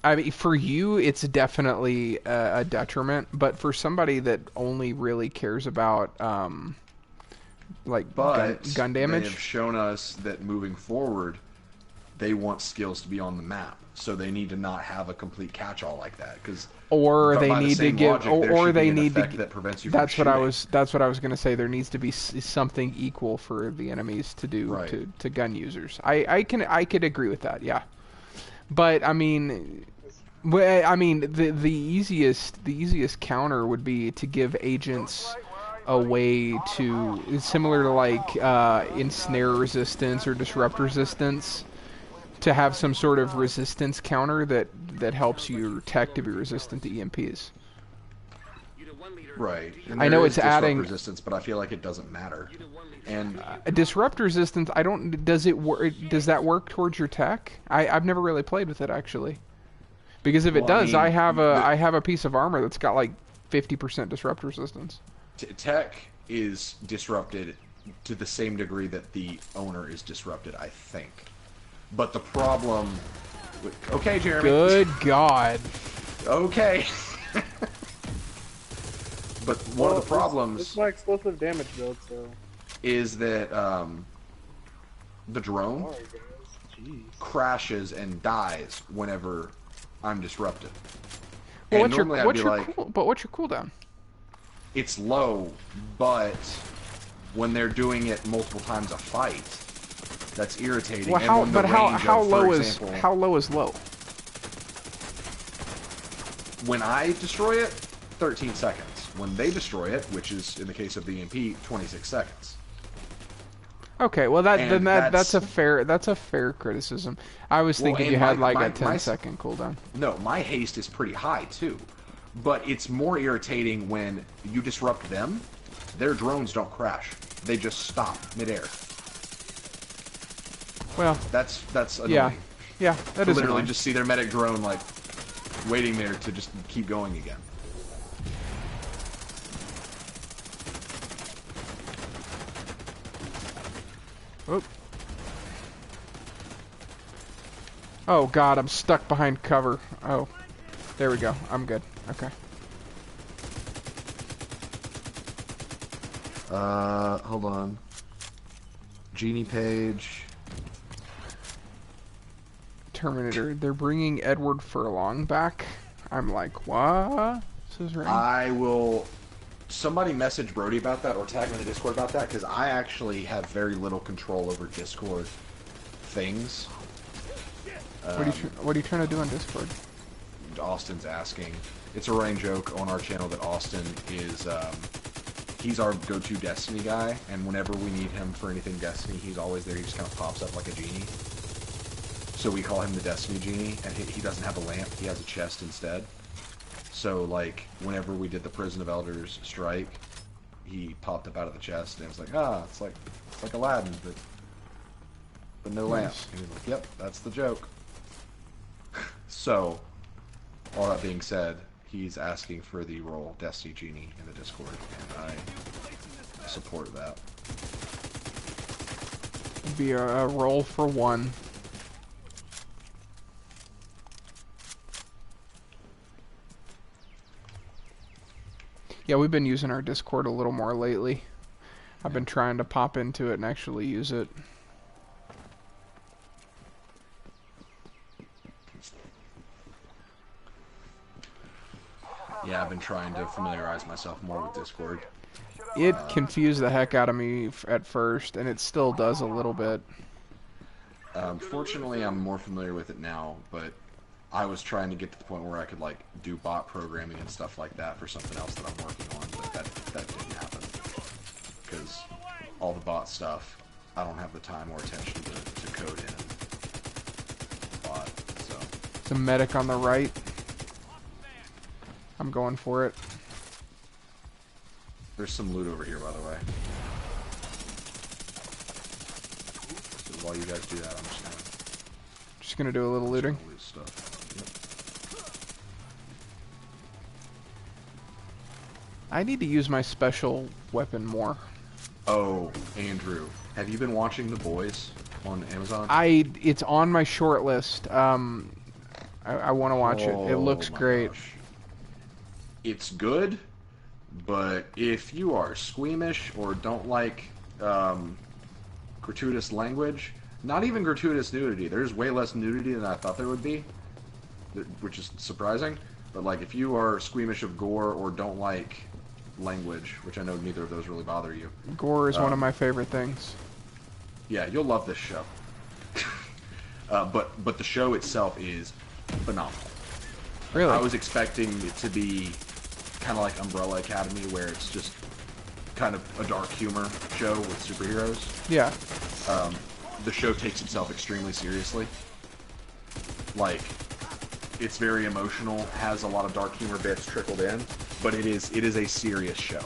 I mean, for you, it's definitely a detriment, but for somebody that only really cares about like But gun they damage, have shown us that moving forward, they want skills to be on the map, so they need to not have a complete catch-all like that. Because or they by the need to same give, logic, there or should they be an need to. effect that prevents you from That's what I shooting. was. That's what I was going to say. There needs to be something equal for the enemies to do Right. to gun users. I could agree with that. Yeah, but I mean. Well, I mean, the easiest counter would be to give agents a way to, similar to like ensnare resistance or disrupt resistance, to have some sort of resistance counter that helps your tech to be resistant to EMPs. Unit 1 leader. Right. And I know there it's is disrupt adding- resistance, but I feel like it doesn't matter. And A disrupt resistance, I don't. Does it work? Does that work towards your tech? I've never really played with it actually. Because if it Well, I does, mean, I have a piece of armor that's got like 50% disrupt resistance. tech is disrupted to the same degree that the owner is disrupted, I think. But the problem... Okay, Jeremy. Good God. Okay. But one of the This problems is my explosive damage build, so. is that the drone Sorry, guys. Jeez. crashes and dies whenever I'm disrupted. Well, And normally I'd be like, what's your cooldown? it's low, but when they're doing it multiple times a fight, that's irritating. Well, And how when the but how range how of, low for is example, how low is low? when I destroy it, 13 seconds. When they destroy it, which is in the case of the EMP, 26 seconds. Okay, well And then that's a that's- fair criticism. I was Well, thinking and you had my- like my- a 10 my- second cooldown. No, my haste is pretty high too, but it's more irritating when you disrupt them. Their drones don't crash; they just stop midair. Well, That's annoying. yeah, that To is literally annoying. just see their medic drone like waiting there to just keep going again. Oop. Oh God, I'm stuck behind cover. Oh, there we go. I'm good. Okay. Hold on. Genie page. Terminator. They're bringing Edward Furlong back. I'm like, what? This is right. I will. Somebody message Brody about that or tag me in the Discord about that because I actually have very little control over Discord things. What are you trying to do on Discord? Austin's asking. It's a running joke on our channel that Austin is. He's our go-to Destiny guy, and whenever we need him for anything Destiny, he's always there. He just kind of pops up like a genie. So we call him the Destiny Genie, and he doesn't have a lamp. He has a chest instead. So, like, whenever we did the Prison of Elders strike, he popped up out of the chest, and it was like, it's like Aladdin, but no lamp. Nice. And he's like, yep, that's the joke. So, all that being said, he's asking for the role Destiny Genie in the Discord, and I support that. It'd be a roll for one. Yeah, we've been using our Discord a little more lately. I've been trying to pop into it and actually use it. Yeah, I've been trying to familiarize myself more with Discord. It confused the heck out of me at first, and it still does a little bit. Fortunately, I'm more familiar with it now, but I was trying to get to the point where I could, like, do bot programming and stuff like that for something else that I'm working on, but that didn't happen. Because all the bot stuff, I don't have the time or attention to code in bot, so... It's a medic on the right. I'm going for it. There's some loot over here, by the way. So while you guys do that, I'm Just gonna do a little looting. gonna loot stuff. I need to use my special weapon more. Oh, Andrew, have you been watching The Boys? on Amazon? It's on my short list. I want to watch it. It looks Oh my great. gosh. It's good, but if you are squeamish or don't like gratuitous language, not even gratuitous nudity. There's way less nudity than I thought there would be, which is surprising. But like, if you are squeamish of gore or don't like language, which I know neither of those really bother you, Gore is one of my favorite things. yeah, you'll love this show. But the show itself is phenomenal. Really? I was expecting it to be kind of like Umbrella Academy, where it's just kind of a dark humor show with superheroes. Yeah. The show takes itself extremely seriously. Like, it's very emotional, has a lot of dark humor bits trickled in, but it is a serious show.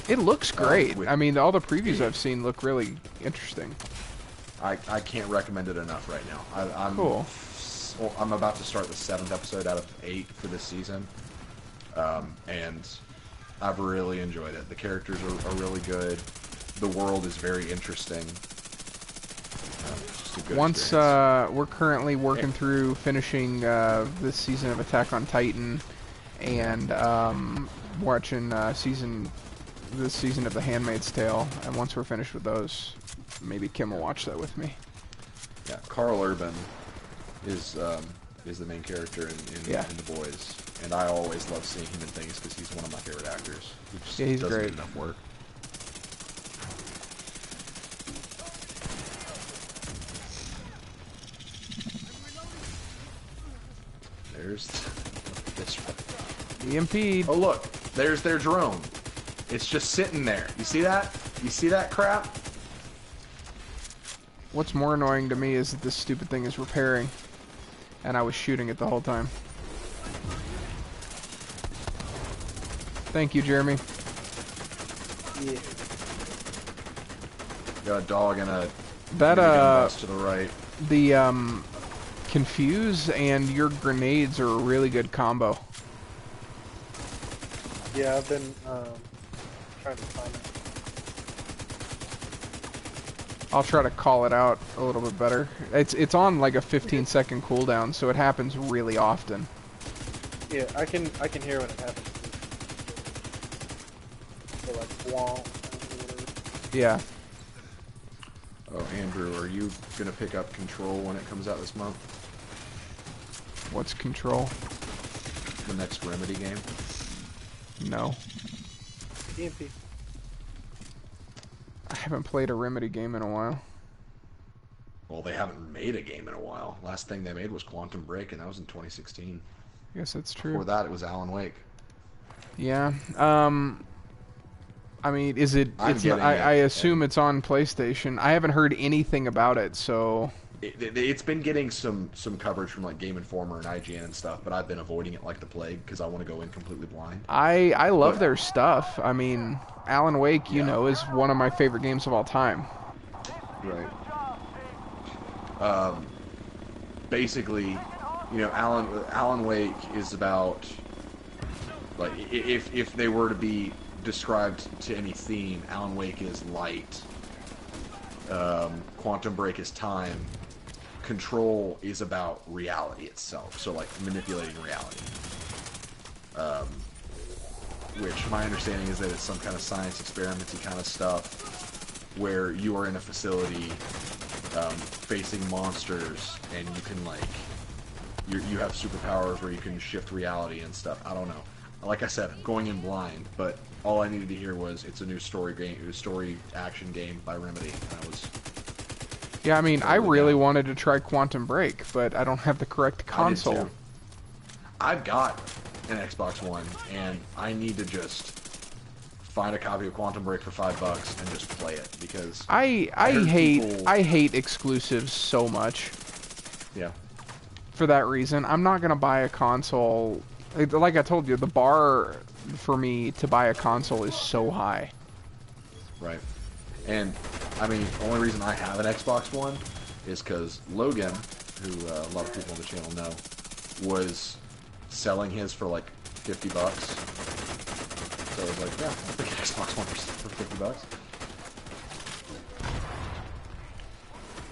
It looks great. with- I mean, all the previews I've seen look really interesting. I can't recommend it enough right now. I'm Cool. I'm about to start the 7th episode out of 8 for this season, and I've really enjoyed it. The characters are really good. The world is very interesting. Just a good Once experience. we're currently working through finishing this season of Attack on Titan, and watching this season of The Handmaid's Tale. And once we're finished with those, maybe Kim will watch that with me. Yeah, Carl Urban is the main character in Yeah. The Boys, and I always love seeing him in things because he's one of my favorite actors. He just Yeah, he's doesn't great. get enough work. There's this. EMP. Oh look, there's their drone. It's just sitting there. You see that? You see that crap? What's more annoying to me is that this stupid thing is repairing, and I was shooting it the whole time. Thank you, Jeremy. Yeah. Got a dog and a That minigun bus to the right. the Confuse and your grenades are a really good combo. Yeah, I've been trying to find it. I'll try to call it out a little bit better. It's on like a 15-second cooldown, so it happens really often. Yeah, I can hear when it happens. So like wah, whatever. Yeah. Oh, Andrew, are you gonna pick up Control when it comes out this month? What's Control? The next Remedy game? No. EMP. I haven't played a Remedy game in a while. Well, they haven't made a game in a while. Last thing they made was Quantum Break, and that was in 2016. I guess that's Before true. that, it was Alan Wake. Yeah. I mean, is it? I'm It's getting I it, assume it's on PlayStation. I haven't heard anything about it, so It's been getting some coverage from like Game Informer and IGN and stuff, but I've been avoiding it like the plague because I want to go in completely blind. I love But- their stuff. I mean, Alan Wake, you know, is one of my favorite games of all time. Right. Basically, you know, Alan Wake is about, like, if they were to be described to any theme, Alan Wake is light. Quantum Break is time. Control is about reality itself, so like manipulating reality. Which my understanding is that it's some kind of science experimenty kind of stuff, where you are in a facility facing monsters, and you can like you have superpowers where you can shift reality and stuff. I don't know. Like I said, going in blind, but all I needed to hear was it's a new story action game by Remedy, and I was. Yeah, I mean, I Totally really down. wanted to try Quantum Break, but I don't have the correct I did console. too. I've got an Xbox One, and I need to just find a copy of Quantum Break for $5 and just play it because I heard hate people- I hate exclusives so much yeah, for that reason. I'm not gonna buy a console. Like I told you, the bar for me to buy a console is so high. right. And I mean, the only reason I have an Xbox One is because Logan, who a lot of people on the channel know, was selling his for like $50. So I was like, yeah, I'll take an Xbox One for $50.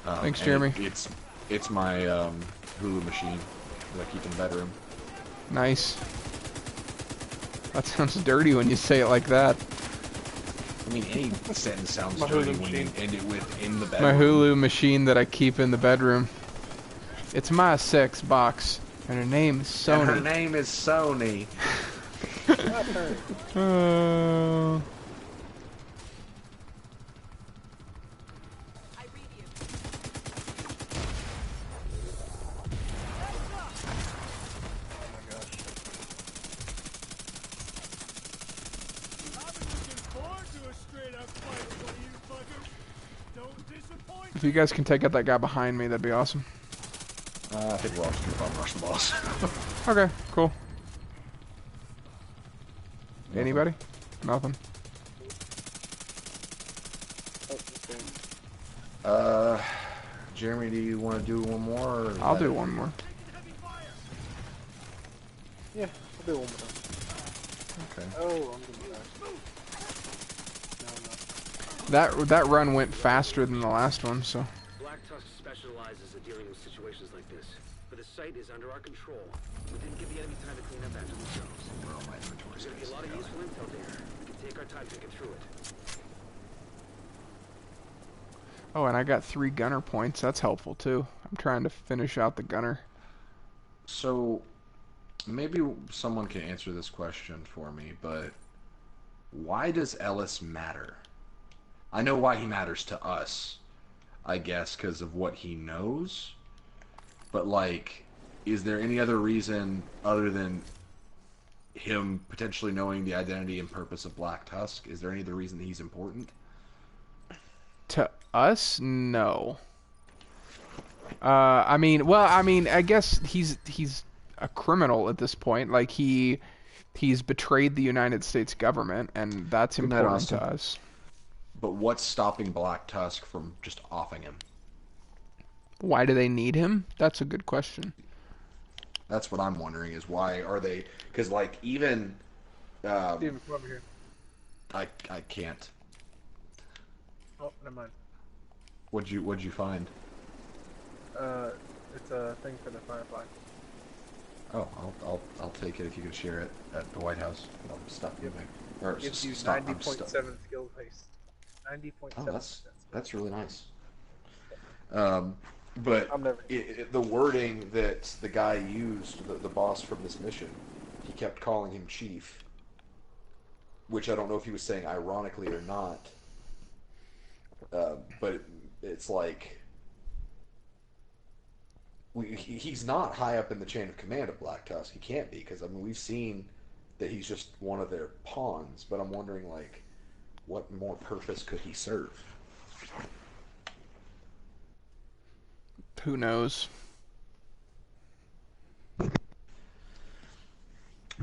Thanks, And Jeremy. It's my Hulu machine that I keep in the bedroom. Nice. That sounds dirty when you say it like that. I mean, any sentence sounds My dirty Hulu when you machine. end it with "in the My bedroom." Hulu machine that I keep in the bedroom. It's my sex box, and her name is And her Sony. name is Sony. My turn. Oh my gosh. If you guys can take out that guy behind me, that'd be awesome. I think we're all just gonna rush the boss. Okay, cool. Nothing. Anybody? Nothing. Oh, okay. Jeremy, do you want to do one more? Or is I'll that do it? one more. Yeah, I'll do one more. Okay. Oh, I'm gonna die. No, I'm not. That run went faster than the last one, so. Black Tusk specializes in dealing with situations like this. But the site is under our control. We didn't give the enemy time to clean up after themselves. Where all my inventory There's gonna be a lot of useful intel there. We can take our time to get through it. Oh, and I got 3 gunner points. That's helpful too. I'm trying to finish out the gunner. So, maybe someone can answer this question for me, but why does Ellis matter? I know why he matters to us, I guess, because of what he knows. But, like, is there any other reason other than him potentially knowing the identity and purpose of Black Tusk? Is there any other reason that he's important? To us, no. I mean, I guess he's a criminal at this point. Like he's betrayed the United States government, and that's Isn't that important to awesome? us. But what's stopping Black Tusk from just offing him? Why do they need him? That's a good question. That's what I'm wondering, is why are they... Because, like, even... Steven, come over here. I can't. Oh, never mind. What'd you find? It's a thing for the Firefly. Oh, I'll take it if you can share it at the White House. I'll stop giving. Or Gives you stop. 90.7 skill pace. 90.7%. Oh, that's really nice. But I'm never. the wording that the guy used, the boss from this mission, he kept calling him Chief, which I don't know if he was saying ironically or not. But it's like he's not high up in the chain of command of Black Tusk. He can't be, because I mean we've seen that he's just one of their pawns. But I'm wondering, like, what more purpose could he serve? Who knows?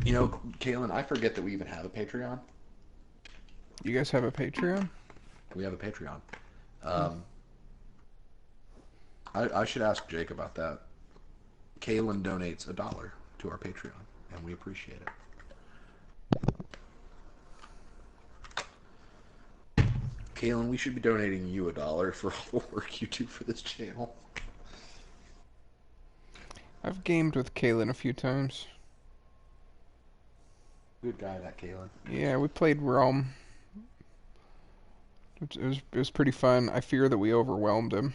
You know, Kalen, I forget that we even have a Patreon. You guys have a Patreon? We have a Patreon. I should ask Jake about that. Kalen donates $1 to our Patreon, and we appreciate it. Kalen, we should be donating you $1 for all the work you do for this channel. I've gamed with Kalen a few times. Good guy, that Kalen. Yeah, we played Realm. It was pretty fun. I fear that we overwhelmed him.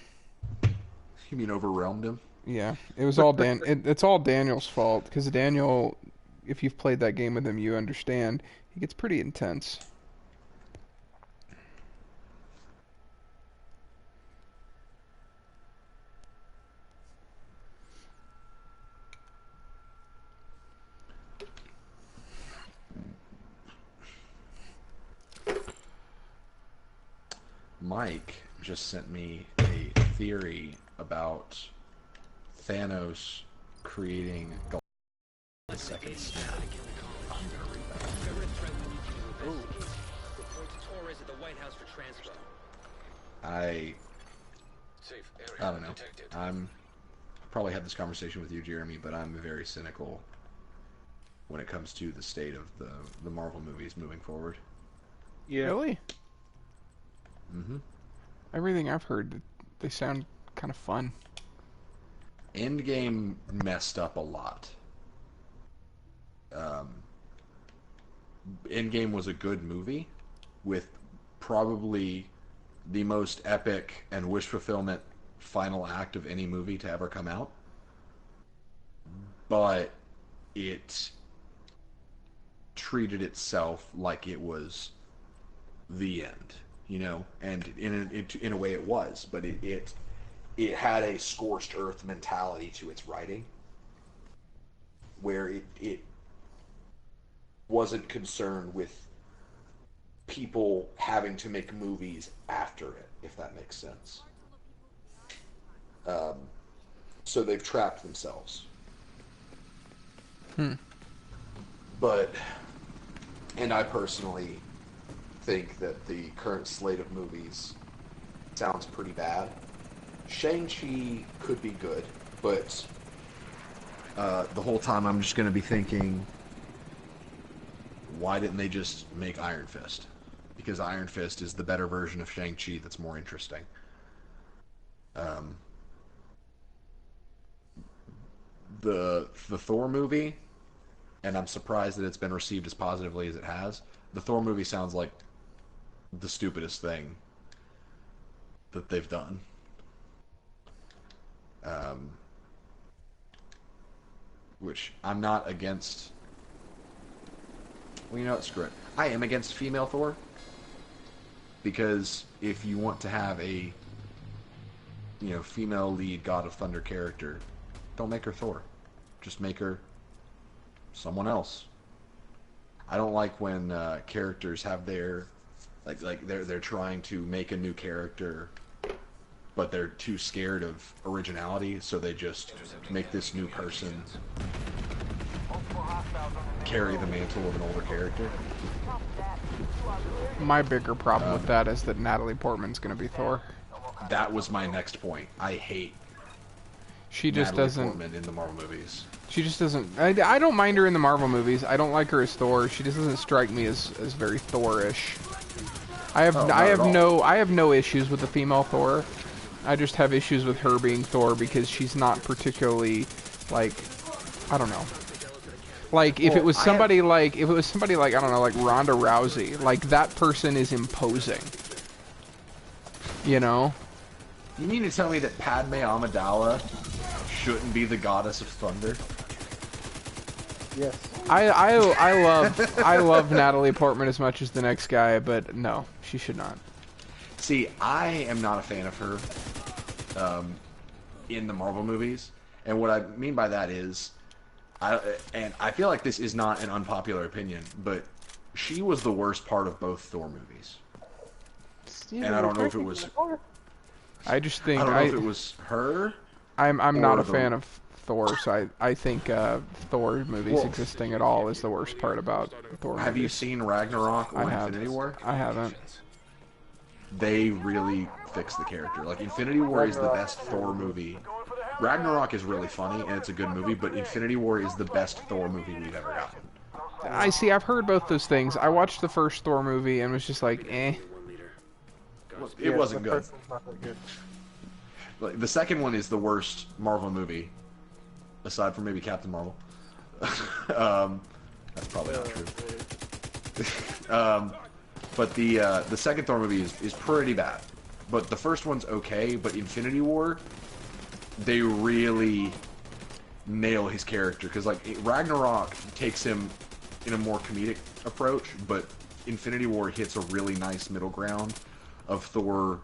You mean overwhelmed him? Yeah, it was all it's all Daniel's fault, because Daniel, if you've played that game with him, you understand. He gets pretty intense. Mike just sent me a theory about Thanos creating the second snap. I'm gonna read that. Report to Torres at the White House for transfer. I don't know. I'm probably had this conversation with you, Jeremy, but I'm very cynical when it comes to the state of the Marvel movies moving forward. Yeah. Really? Mm-hmm. Everything I've heard, they sound kind of fun. Endgame messed up a lot. Endgame was a good movie with probably the most epic and wish fulfillment final act of any movie to ever come out. But it treated itself like it was the end, you know, and in a way it was, but it had a scorched earth mentality to its writing, where it wasn't concerned with people having to make movies after it, if that makes sense. So they've trapped themselves. But, and I personally think that the current slate of movies sounds pretty bad. Shang-Chi could be good, but the whole time I'm just going to be thinking, why didn't they just make Iron Fist? Because Iron Fist is the better version of Shang-Chi that's more interesting. The Thor movie, and I'm surprised that it's been received as positively as it has, the Thor movie sounds like the stupidest thing that they've done. Which I'm not against. Well, you know what? Screw it. I am against female Thor. Because if you want to have a, you know, female lead God of Thunder character, don't make her Thor. Just make her someone else. I don't like when characters have their, like they're trying to make a new character, but they're too scared of originality, so they just make this new person carry the mantle of an older character. My bigger problem with that is that Natalie Portman's going to be Thor. That was my next point. I hate She just Natalie doesn't. Portman in the Marvel movies. She just doesn't. I don't mind her in the Marvel movies. I don't like her as Thor. She just doesn't strike me as very Thor-ish. I have no issues with the female Thor. I just have issues with her being Thor because she's not particularly, like, I don't know. Like if it was somebody like I don't know, like Ronda Rousey, like that person is imposing. You know? You mean to tell me that Padme Amidala shouldn't be the goddess of thunder? Yes. I love Natalie Portman as much as the next guy, but no, she should not. See, I am not a fan of her in the Marvel movies, and what I mean by that is, I feel like this is not an unpopular opinion, but she was the worst part of both Thor movies. Steven, And I don't know if it was. I just think I don't know if it was her. I'm not a the- fan of Thor, so I think Thor movies Well, existing at all is the worst part about Thor Have you movies. seen Ragnarok I or have. Infinity War? I haven't. They really fixed the character. Like, Infinity War is the best Thor movie. Ragnarok is really funny, and it's a good movie, but Infinity War is the best Thor movie we've ever gotten. I see. I've heard both those things. I watched the first Thor movie and was just like, eh. It wasn't the good. first one's not that good. Like, the second one is the worst Marvel movie, aside from maybe Captain Marvel. That's probably not true. But the second Thor movie is pretty bad. But the first one's okay, but Infinity War, they really nail his character. Because, like, Ragnarok takes him in a more comedic approach, but Infinity War hits a really nice middle ground of Thor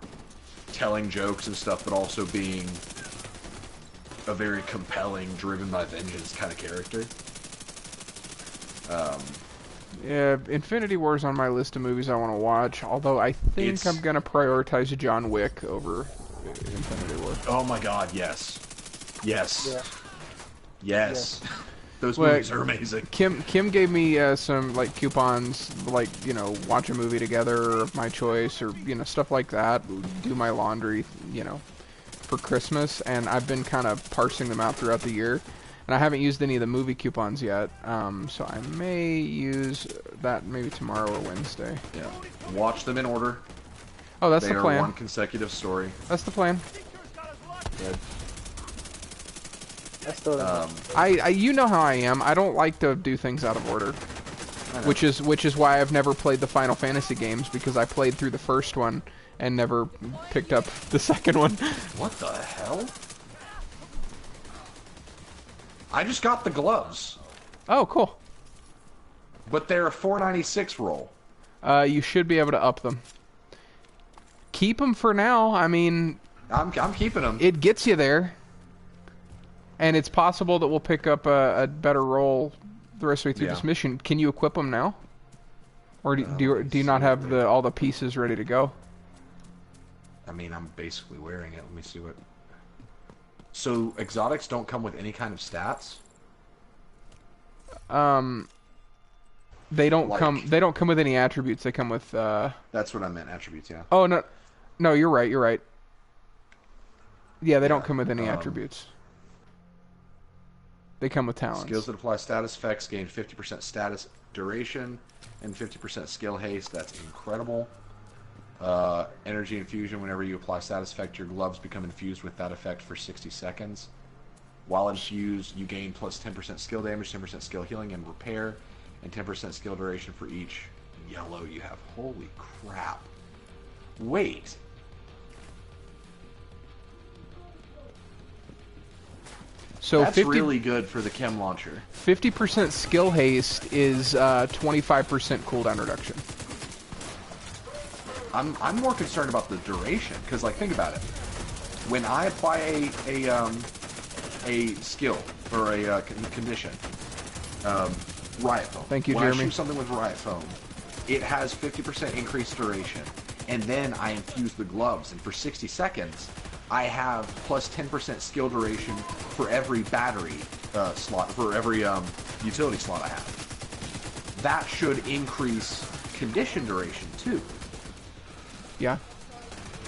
telling jokes and stuff, but also being a very compelling, driven by vengeance kind of character. Yeah, Infinity War's on my list of movies I want to watch, although I think It's- I'm going to prioritize John Wick over Infinity War. Oh my god, yes. Yes. Yeah. Yes. Those Well, movies are amazing. Kim gave me some like coupons, like, you know, watch a movie together of my choice, or, you know, stuff like that. Do my laundry, you know, for Christmas, and I've been kind of parsing them out throughout the year, and I haven't used any of the movie coupons yet. So I may use that maybe tomorrow or Wednesday. Yeah. Watch them in order. Oh, that's They the are plan. one consecutive story. That's the plan. Dead. I still don't know. I you know how I am. I don't like to do things out of order. I know. Which is why I've never played the Final Fantasy games, because I played through the first one and never picked up the second one. What the hell? I just got the gloves, Oh, cool. but they're a 496 roll. You should be able to up them. Keep them for now. I mean, I'm keeping them. it gets you there. And it's possible that we'll pick up a better roll the rest of the way through Yeah. this mission. Can you equip them now? Or do Let you me not see. have all the pieces ready to go? I mean, I'm basically wearing it. Let me see what. So exotics don't come with any kind of stats. They don't Like- come. They don't come with any attributes. They come with. That's what I meant. Attributes, yeah. Oh no, no, you're right. You're right. Yeah, they don't Yeah, come with any attributes. They come with talents. Skills that apply status effects gain 50% status duration and 50% skill haste. That's incredible. Energy infusion. Whenever you apply status effect, your gloves become infused with that effect for 60 seconds. While infused, you gain plus 10% skill damage, 10% skill healing and repair, and 10% skill duration for each yellow you have. Holy crap. Wait. So That's 50, really good for the chem launcher. 50% skill haste is 25% cooldown reduction. I'm more concerned about the duration, because like think about it. When I apply a skill or a condition, Riot Foam. Thank you, when Jeremy. I shoot something with Riot Foam, it has 50% increased duration, and then I infuse the gloves, and for 60 seconds, I have plus 10% skill duration for every battery slot, for every utility slot I have. That should increase condition duration too. Yeah.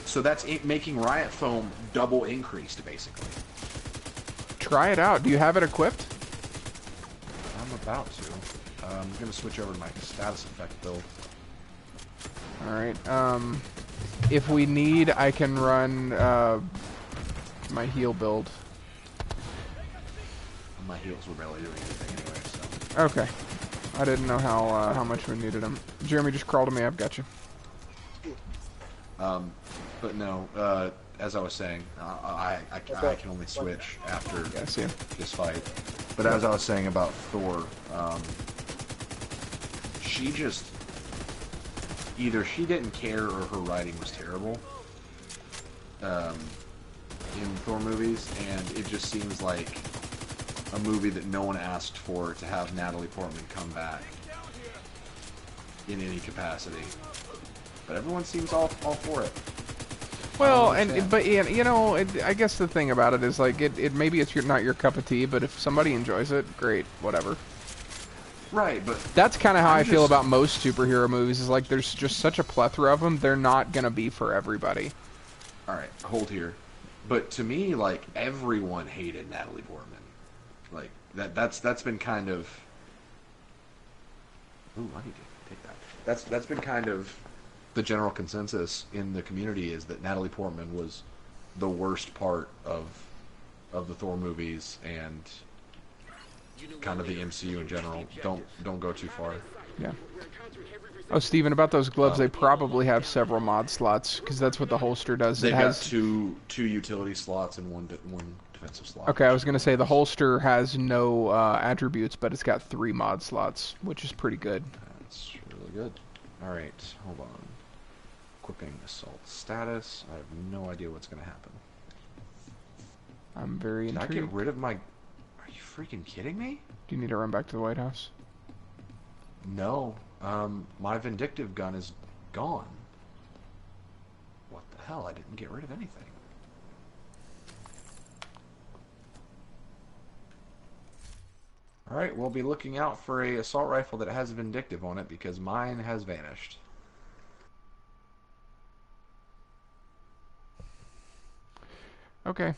So that's making Riot Foam double increased, basically. Try it out. Do you have it equipped? I'm about to. I'm going to switch over to my status effect build. All right. If we need, I can run my heal build. My heals were barely doing anything anyway, so... Okay. I didn't know how much we needed them. Jeremy, just crawl to me. I've got you. But no, as I was saying, I can only switch after Yeah, I see him. this fight. But as I was saying about Thor, she just... Either she didn't care or her writing was terrible in Thor movies, and it just seems like a movie that no one asked for to have Natalie Portman come back in any capacity. But everyone seems all for it. Well, I don't understand. but yeah, you know, I guess the thing about it is like it maybe it's not your cup of tea, but if somebody enjoys it, great, whatever. Right, but That's kind of how I I'm feel just- about most superhero movies. Is like there's just such a plethora of them. They're not gonna be for everybody. all right, hold here. But to me, like everyone hated Natalie Portman. Like that's been kind of. Ooh, I need to take that. That's been kind of the general consensus in the community is that Natalie Portman was the worst part of the Thor movies and kind of the MCU in general. Don't go too far. Yeah. Oh, Steven, about those gloves, they probably have several mod slots because that's what the holster does. They've It has. got two utility slots and one defensive slot. Okay, I was gonna say the holster has no attributes, but it's got 3 mod slots, which is pretty good. That's really good. All right, hold on. Equipping assault status. I have no idea what's going to happen. I'm very Did I intrigued. get rid of my... Are you freaking kidding me? Do you need to run back to the White House? No. My vindictive gun is gone. What the hell? I didn't get rid of anything. Alright, we'll be looking out for a assault rifle that has vindictive on it because mine has vanished. Okay.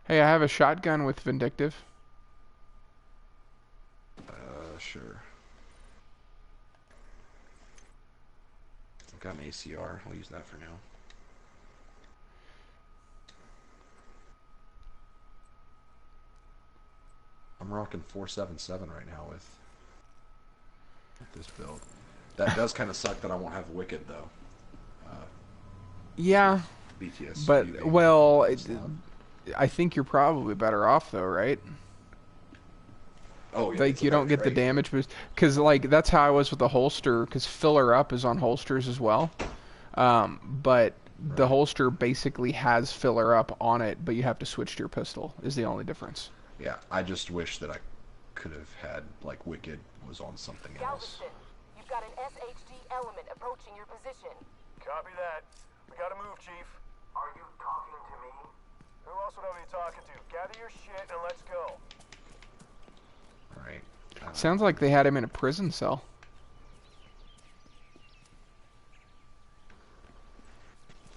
Hey, I have a shotgun with vindictive. Sure. I've got an ACR. I'll use that for now. I'm rocking 477 right now with this build. That does kind of suck that I won't have Wicked though. Yeah, BTS. but well, I think you're probably better off though, right? oh yeah, Like it's a you don't better get the trade. damage boost, because like that's how I was with the holster, because filler up is on holsters as well, but the holster basically has filler up on it, but you have to switch to your pistol is the only difference. Yeah, I just wish that I could have had like Wicked was on something else. Galveston, you've got an SHD element approaching your position. Copy that. We gotta move, Chief. Are you talking to me? Who else would I be talking to? Gather your shit and let's go. Right. Sounds like they had him in a prison cell.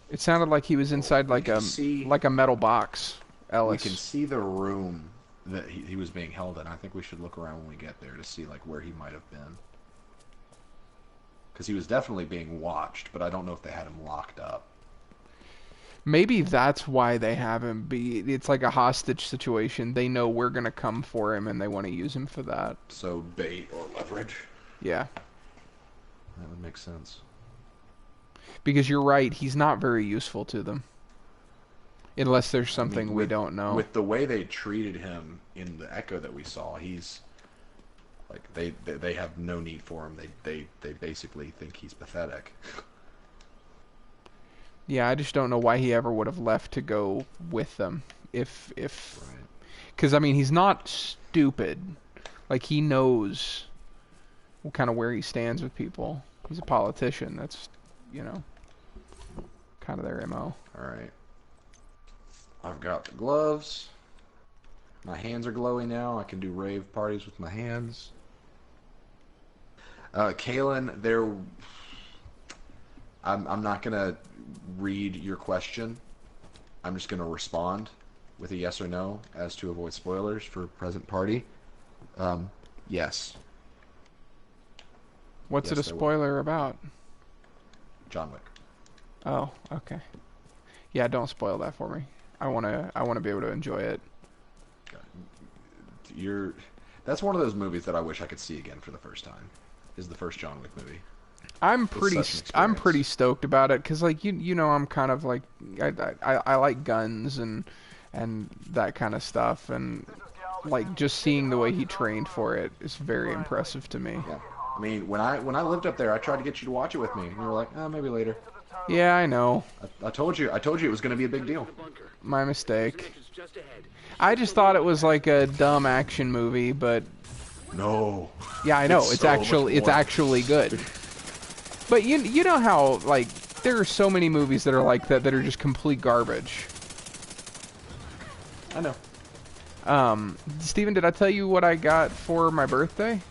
It sounded like he was inside like can a see- like a metal box. We Ellis. can see the room that he was being held in. I think we should look around when we get there to see like where he might have been. Because he was definitely being watched, but I don't know if they had him locked up. Maybe that's why they have him be. It's like a hostage situation. They know we're gonna come for him, and they want to use him for that. So bait or leverage. Yeah, That would make sense. because you're right. He's not very useful to them, unless there's something we with- don't know. With the way they treated him in the Echo that we saw, he's like they have no need for him. They basically think he's pathetic. Yeah, I just don't know why he ever would have left to go with them. If Right. because I mean he's not stupid. Like he knows kind of where he stands with people. He's a politician. That's kind of their MO. All right. I've got the gloves. My hands are glowy now. I can do rave parties with my hands. Kalen, I'm not gonna read your question. I'm just gonna respond with a yes or no as to avoid spoilers for present party. Yes, What's Yes, it a they will. spoiler about? John Wick. Oh, okay. Yeah, don't spoil that for me. I wanna be able to enjoy it. That's one of those movies that I wish I could see again for the first time. Is the first John Wick movie. I'm such an pretty experience. stoked about it because like you know I'm kind of like I like guns and that kind of stuff, and like just seeing the way he trained for it is very impressive to me. Yeah. I mean, when I lived up there, I tried to get you to watch it with me, and you were like, "Oh, maybe later." Yeah, I know. I told you it was going to be a big deal. The bunker. My An mistake. entrance just ahead. I just thought it was like a dumb action movie, but No. yeah, I know It's it's so much more. actually good. But you know how like there are so many movies that are like that are just complete garbage. I know. Steven, did I tell you what I got for my birthday?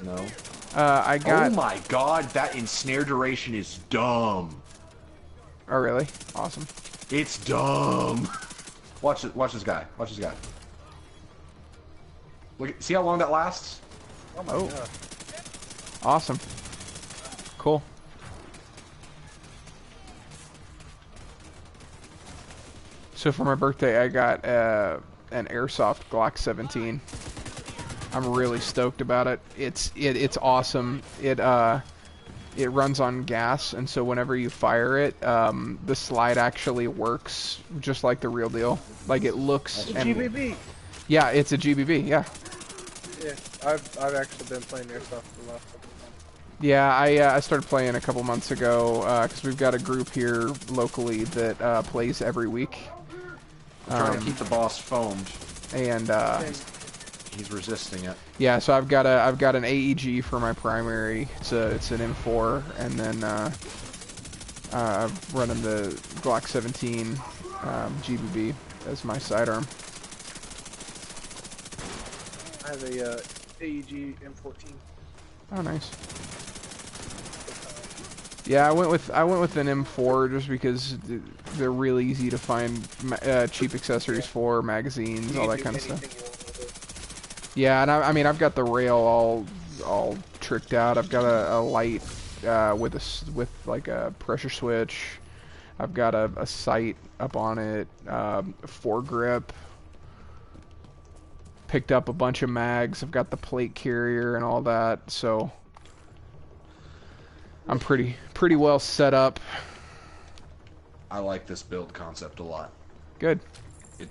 No. I got. Oh my god, that ensnare duration is dumb. Oh really? Awesome. It's dumb. Watch it. Watch this guy. Watch this guy. Look. See how long that lasts? Oh my Oh. god. Awesome. Cool. So for my birthday, I got an airsoft Glock 17. I'm really stoked about it. It's awesome. It runs on gas, and so whenever you fire it, the slide actually works just like the real deal. Like it looks. It's a and- GBB. Yeah, it's a GBB. Yeah. Yeah, I've actually been playing airsoft for the last couple of months. Yeah, I started playing a couple months ago because we've got a group here locally that plays every week, I'm trying to keep the boss foamed. and He's resisting it. yeah, so I've got an AEG for my primary. It's an M4, and then I'm running the Glock 17 GBB as my sidearm. I have a AEG M14. Oh, nice. Yeah, I went with an M4 just because they're really easy to find cheap accessories for, magazines, all that kind of stuff. Yeah, and I mean I've got the rail all tricked out. I've got a light with like a pressure switch. I've got a sight up on it, foregrip. picked up a bunch of mags. I've got the plate carrier and all that, so I'm pretty well set up. I like this build concept a lot. Good.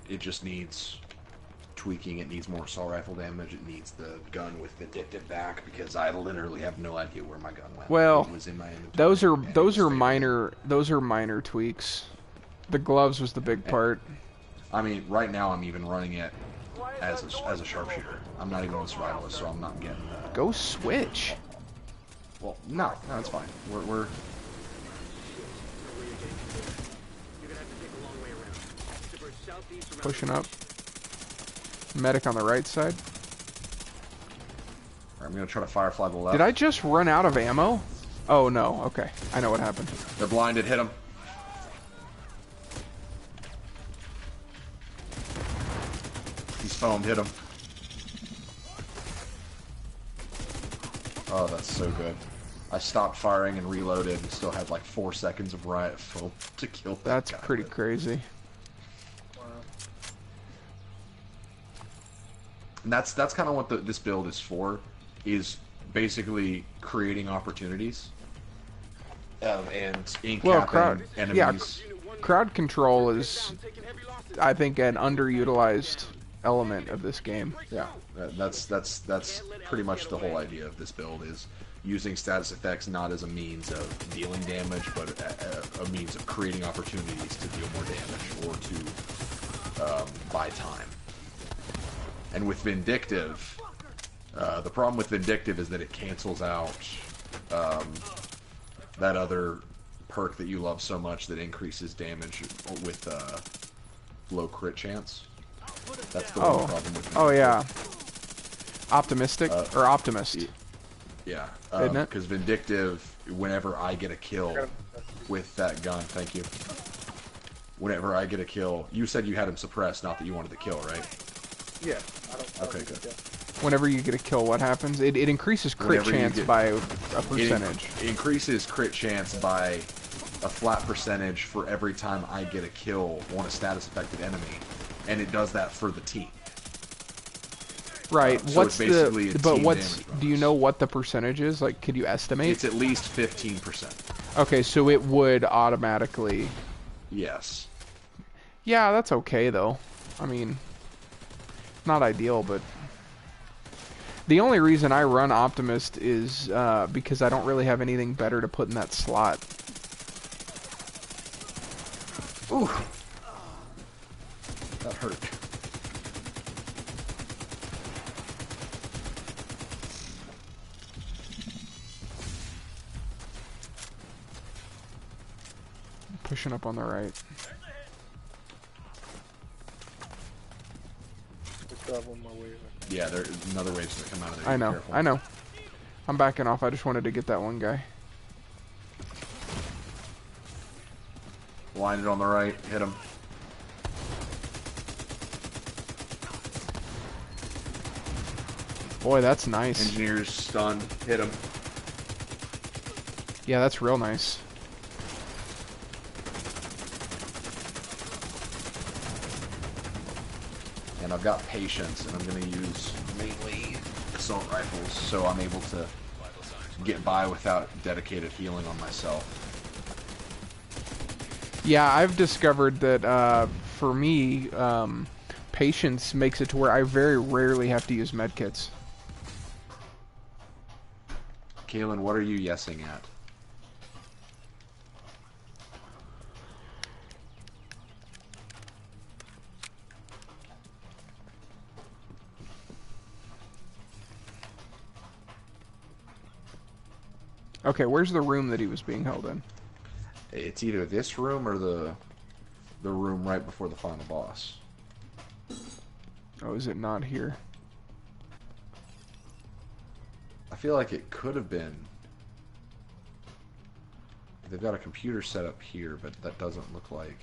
It just needs tweaking. It needs more assault rifle damage. It needs the gun with Vindictive back, because I literally have no idea where my gun went. Well, it was in my inventory, those and it was favored. minor tweaks. The gloves was the big part. I mean, right now I'm even running it as a sharpshooter. I'm not even a survivalist, so I'm not getting that. Go switch. Well, no, it's fine. We're You're gonna have to take a long way around. Diverge southeast around Pushing the up. Medic on the right side. I'm gonna try to firefly the left. Did I just run out of ammo? Oh no, okay. I know what happened. They're blinded. Hit them. He's foamed. Hit him. Oh, that's so good. I stopped firing and reloaded and still had like 4 seconds of riot foam to kill that That's guy pretty with. crazy. And that's kind of what this build is for, is basically creating opportunities and incapping enemies. Crowd control is, I think, an underutilized element of this game. Yeah, that's pretty much the whole idea of this build, is using status effects not as a means of dealing damage, but a means of creating opportunities to deal more damage or to buy time. And with Vindictive, the problem with Vindictive is that it cancels out that other perk that you love so much that increases damage with low crit chance. That's the one problem with Vindictive. Oh yeah. Optimistic or Optimist. Yeah, Isn't it? because Vindictive, whenever I get a kill with that gun, thank you. Whenever I get a kill, you said you had him suppressed, not that you wanted the kill, right? Yeah. I don't Okay, good. Whenever you get a kill, what happens? It increases crit Whenever you chance get- by a percentage. It increases crit chance by a flat percentage for every time I get a kill on a status affected enemy, and it does that for the team. Right. so What's it's basically a but team what's damage do you bonus. know what the percentage is? Like, could you estimate? It's at least 15%. Okay, so it would automatically. Yes. Yeah, that's okay though. I mean, not ideal, but the only reason I run Optimist is because I don't really have anything better to put in that slot. Ooh. That hurt. Pushing up on the right. I still have one more wave. Yeah, there's another wave's gonna come out of there. I Be know. careful. I know. I'm backing off. I just wanted to get that one guy. Blinded on the right. Hit him. Boy, that's nice. Engineer's stunned. Hit him. Yeah, that's real nice. And I've got patience, and I'm going to use mainly assault rifles, so I'm able to get by without dedicated healing on myself. Yeah, I've discovered that for me, patience makes it to where I very rarely have to use medkits. Kaylin, what are you yesing at? Okay, where's the room that he was being held in? It's either this room or the room right before the final boss. Oh, is it not here? I feel like it could have been. They've got a computer set up here, but that doesn't look like.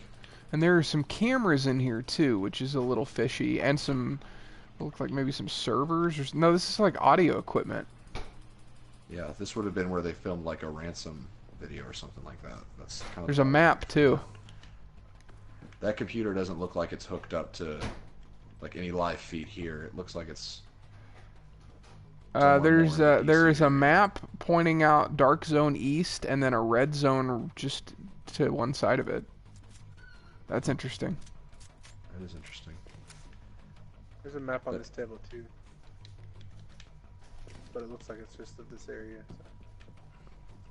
And there are some cameras in here too, which is a little fishy, and some look like maybe some servers or no, this is like audio equipment. Yeah, this would have been where they filmed like a ransom video or something like that. That's kind of. There's a map too. That computer doesn't look like it's hooked up to like any live feed here. It looks like it's. There is easier. a map pointing out dark zone east, and then a red zone just to one side of it. That's interesting. That is interesting. There's a map on this table too, but it looks like it's just of this area. So.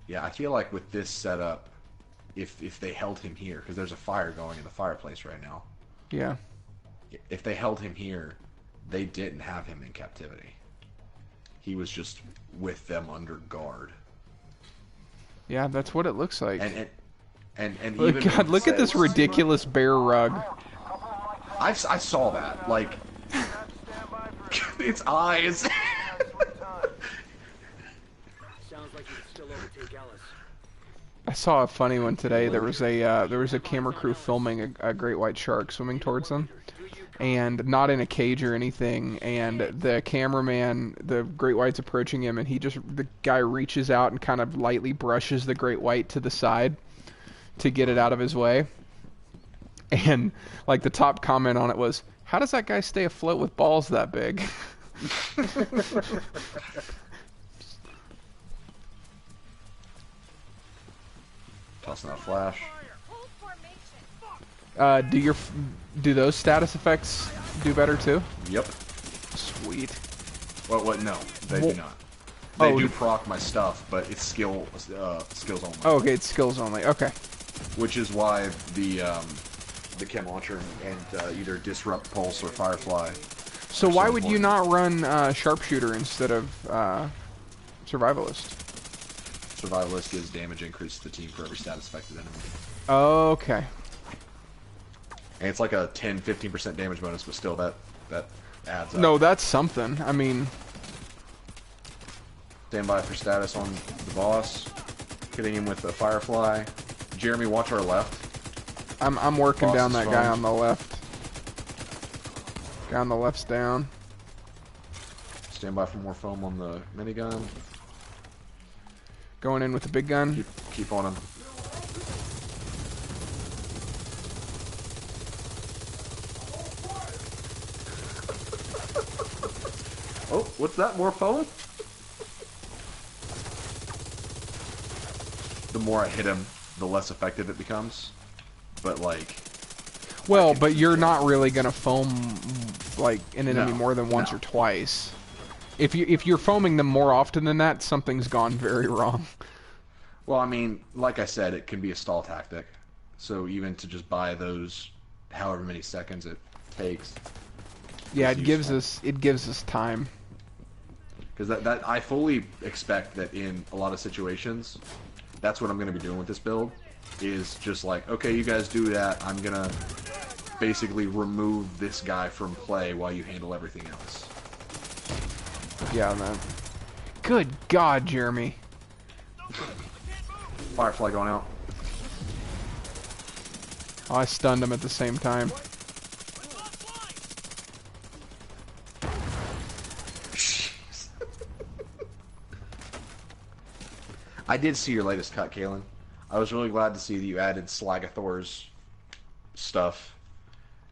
Yeah, I feel like with this setup, if they held him here, because there's a fire going in the fireplace right now. Yeah. If they held him here, they didn't have him in captivity. He was just with them under guard. Yeah, that's what it looks like. And Look, even God, look at this ridiculous bear rug. I saw that. Like, its eyes. Sounds like you could still overtake Ellis. I saw a funny one today. There was a camera crew filming a great white shark swimming towards them, and not in a cage or anything. And the cameraman, the great white's approaching him, and the guy reaches out and kind of lightly brushes the great white to the side to get it out of his way. And like the top comment on it was, "How does that guy stay afloat with balls that big?" Tossing that flash. Do those status effects do better too? Yep. Sweet. What? No, they do not. They do proc my stuff, but it's skills only. Oh, okay, it's skills only. Okay. Which is why the chem launcher and either disrupt pulse or firefly. So why would you not run sharpshooter instead of survivalist? Survivalist gives damage increase to the team for every status affected enemy. Okay. And it's like a 10-15% damage bonus, but still that adds up. No, that's something. I mean, Stand by for status on the boss. Hitting him with a firefly. Jeremy, watch our left. I'm working Boss down is that guy phone. on the left. Guy on the left's down. Stand by for more foam on the minigun. Going in with the big gun. Keep on him. Oh, what's that? More foam? The more I hit him, the less effective it becomes. But like, Well, but you're not really gonna foam like an enemy No, more than once no. or twice. If you're foaming them more often than that, something's gone very wrong. well, I mean, like I said, it can be a stall tactic. So even to just buy those, however many seconds it takes, Yeah, It's it gives useful. us time. because that I fully expect that in a lot of situations, that's what I'm going to be doing with this build. Is just like, okay, you guys do that. I'm gonna basically remove this guy from play while you handle everything else. Yeah, man. Good God, Jeremy. Firefly going out. Oh, I stunned him at the same time. I did see your latest cut, Kalen. I was really glad to see that you added Slagathor's stuff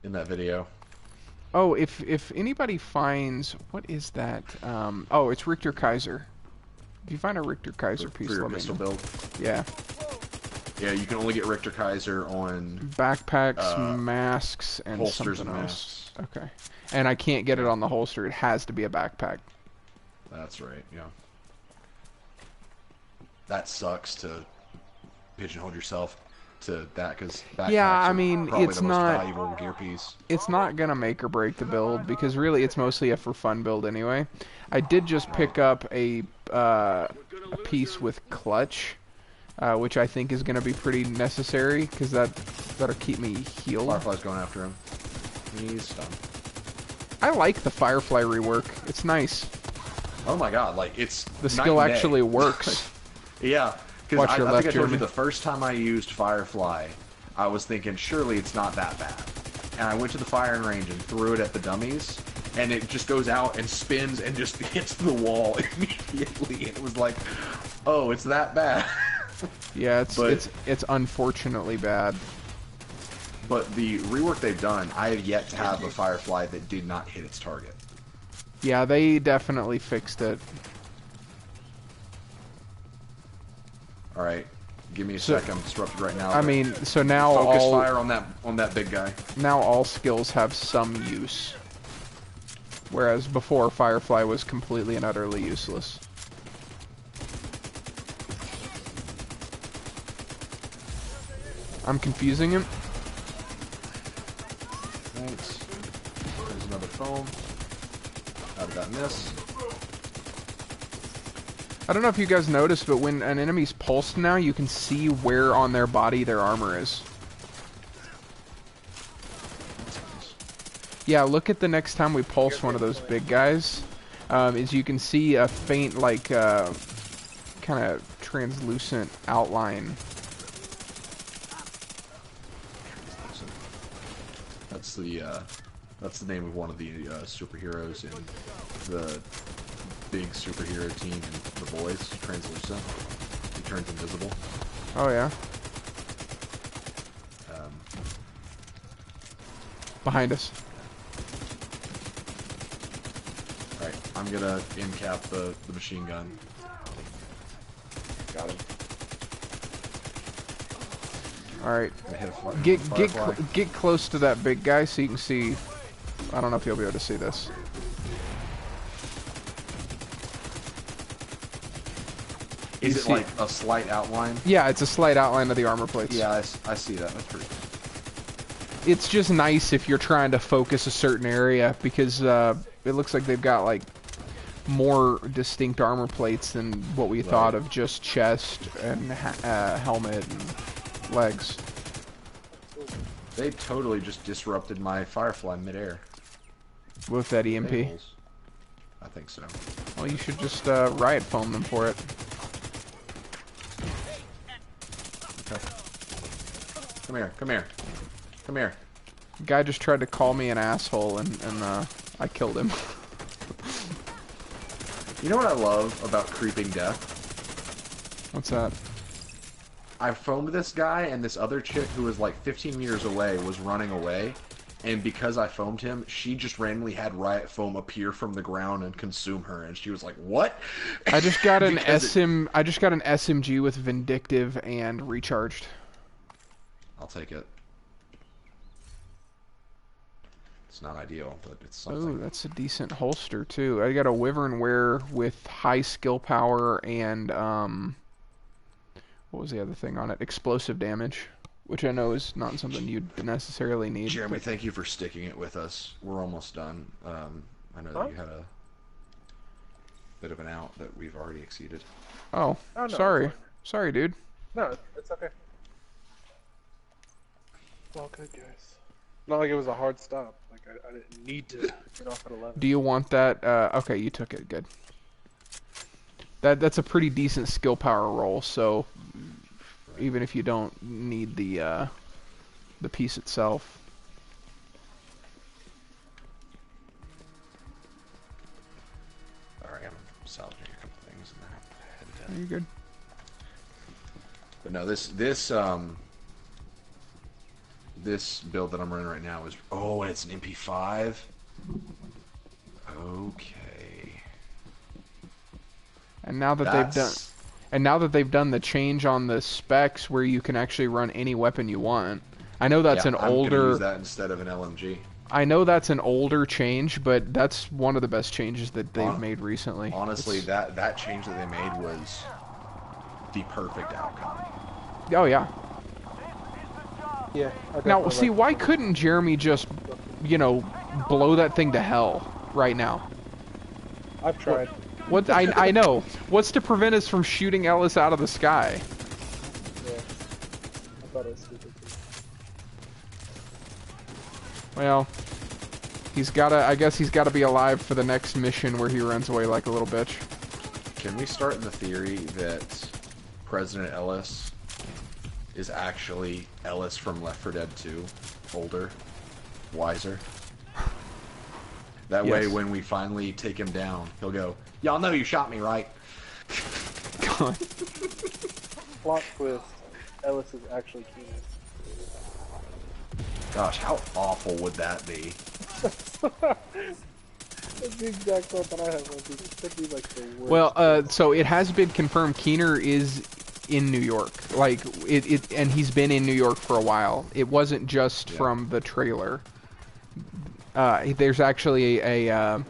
in that video. Oh, if anybody finds, what is that? Oh, it's Richter Kaiser. If you find a Richter Kaiser piece, For your let me pistol know. build. Yeah. Yeah, you can only get Richter Kaiser on Backpacks, masks, and holsters something and else. Okay. And I can't get it on the holster. It has to be a backpack. That's right, yeah. That sucks to pigeonhole yourself to that, because Yeah, I mean, probably it's the most not- valuable gear piece. It's not gonna make or break the build because really it's mostly a for fun build anyway. I did just pick up a piece with clutch, which I think is gonna be pretty necessary because that'll keep me healed. Firefly's going after him. He's stunned. I like the Firefly rework. It's nice. Oh my god, like, it's The night skill and day. actually works. Yeah, because Watch I your think left, I told Jeremy. you the first time I used Firefly, I was thinking, surely it's not that bad. And I went to the firing range and threw it at the dummies, and it just goes out and spins and just hits the wall immediately. And it was like, oh, it's that bad. Yeah, But- it's unfortunately bad. But the rework they've done, I have yet to have a Firefly that did not hit its target. Yeah, they definitely fixed it. Alright, give me a sec, I'm disrupted right now. I mean, so now focus all fire on that big guy. now all skills have some use. Whereas before, Firefly was completely and utterly useless. I'm confusing him. Thanks. There's another foam. How did that miss? I don't know if you guys noticed, but when an enemy's pulsed now, you can see where on their body their armor is. Yeah, look at the next time we pulse one of those big guys. Is you can see a faint, like, kind of translucent outline. That's the name of one of the superheroes in the big superhero team in The Boys, Translucent. He turns invisible. Oh, yeah. Behind us. Alright, I'm gonna in-cap the machine gun. Got him. Alright. Hit a Get close to that big guy so you can see. I don't know if you'll be able to see this. Is it like a slight outline? Yeah, it's a slight outline of the armor plates. Yeah, I see that. That's pretty cool. It's just nice if you're trying to focus a certain area, because it looks like they've got like more distinct armor plates than what we thought of just chest and helmet and legs. They totally just disrupted my Firefly midair. With that EMP. I think so. Well, you should just riot foam them for it. Okay. Come here, come here. Come here. Guy just tried to call me an asshole, and I killed him. You know what I love about creeping death? What's that? I foamed this guy, and this other chick who was like 15 meters away was running away, and because I foamed him, she just randomly had riot foam appear from the ground and consume her, and she was like, "What?" I just got an I just got an SMG with Vindictive and recharged. I'll take it. It's not ideal, but it's something. Ooh, that's a decent holster too. I got a Wyvern wear with high skill power and what was the other thing on it? Explosive damage, which I know is not something you'd necessarily need. Jeremy, thank you for sticking it with us. We're almost done. I know that you had a bit of an out that we've already exceeded. Oh, no, sorry. Sorry, dude. No, it's okay. It's all good, guys. Not like it was a hard stop. Like, I didn't need to get off at 11. Do you want that? Okay, you took it. Good. That's a pretty decent skill power roll, so even if you don't need the piece itself. Alright, I'm salvaging a couple things and then You're good. But no, this build that I'm running right now is... Oh, and it's an MP5? Okay. And now that they've done the change on the specs where you can actually run any weapon you want. I know that's yeah, an I'm older... gonna use that instead of an LMG. I know that's an older change, but that's one of the best changes that they've made recently. Honestly, that change that they made was the perfect outcome. Oh, yeah. Yeah. Now, see, why couldn't Jeremy just, you know, blow that thing to hell right now? I've tried. What I know. What's to prevent us from shooting Ellis out of the sky? Yeah. I thought it was stupid. Well, I guess he's gotta be alive for the next mission where he runs away like a little bitch. Can we start the theory that President Ellis is actually Ellis from Left 4 Dead 2? Older, wiser. That way, when we finally take him down, he'll go, "Y'all know you shot me, right?" God. Plot twist. Ellis is actually Keenan. Gosh, how awful would that be? That's the exact thought that I have. It could be like the worst. Well, so it has been confirmed Keener is in New York. Like and he's been in New York for a while. It wasn't just from the trailer. There's actually an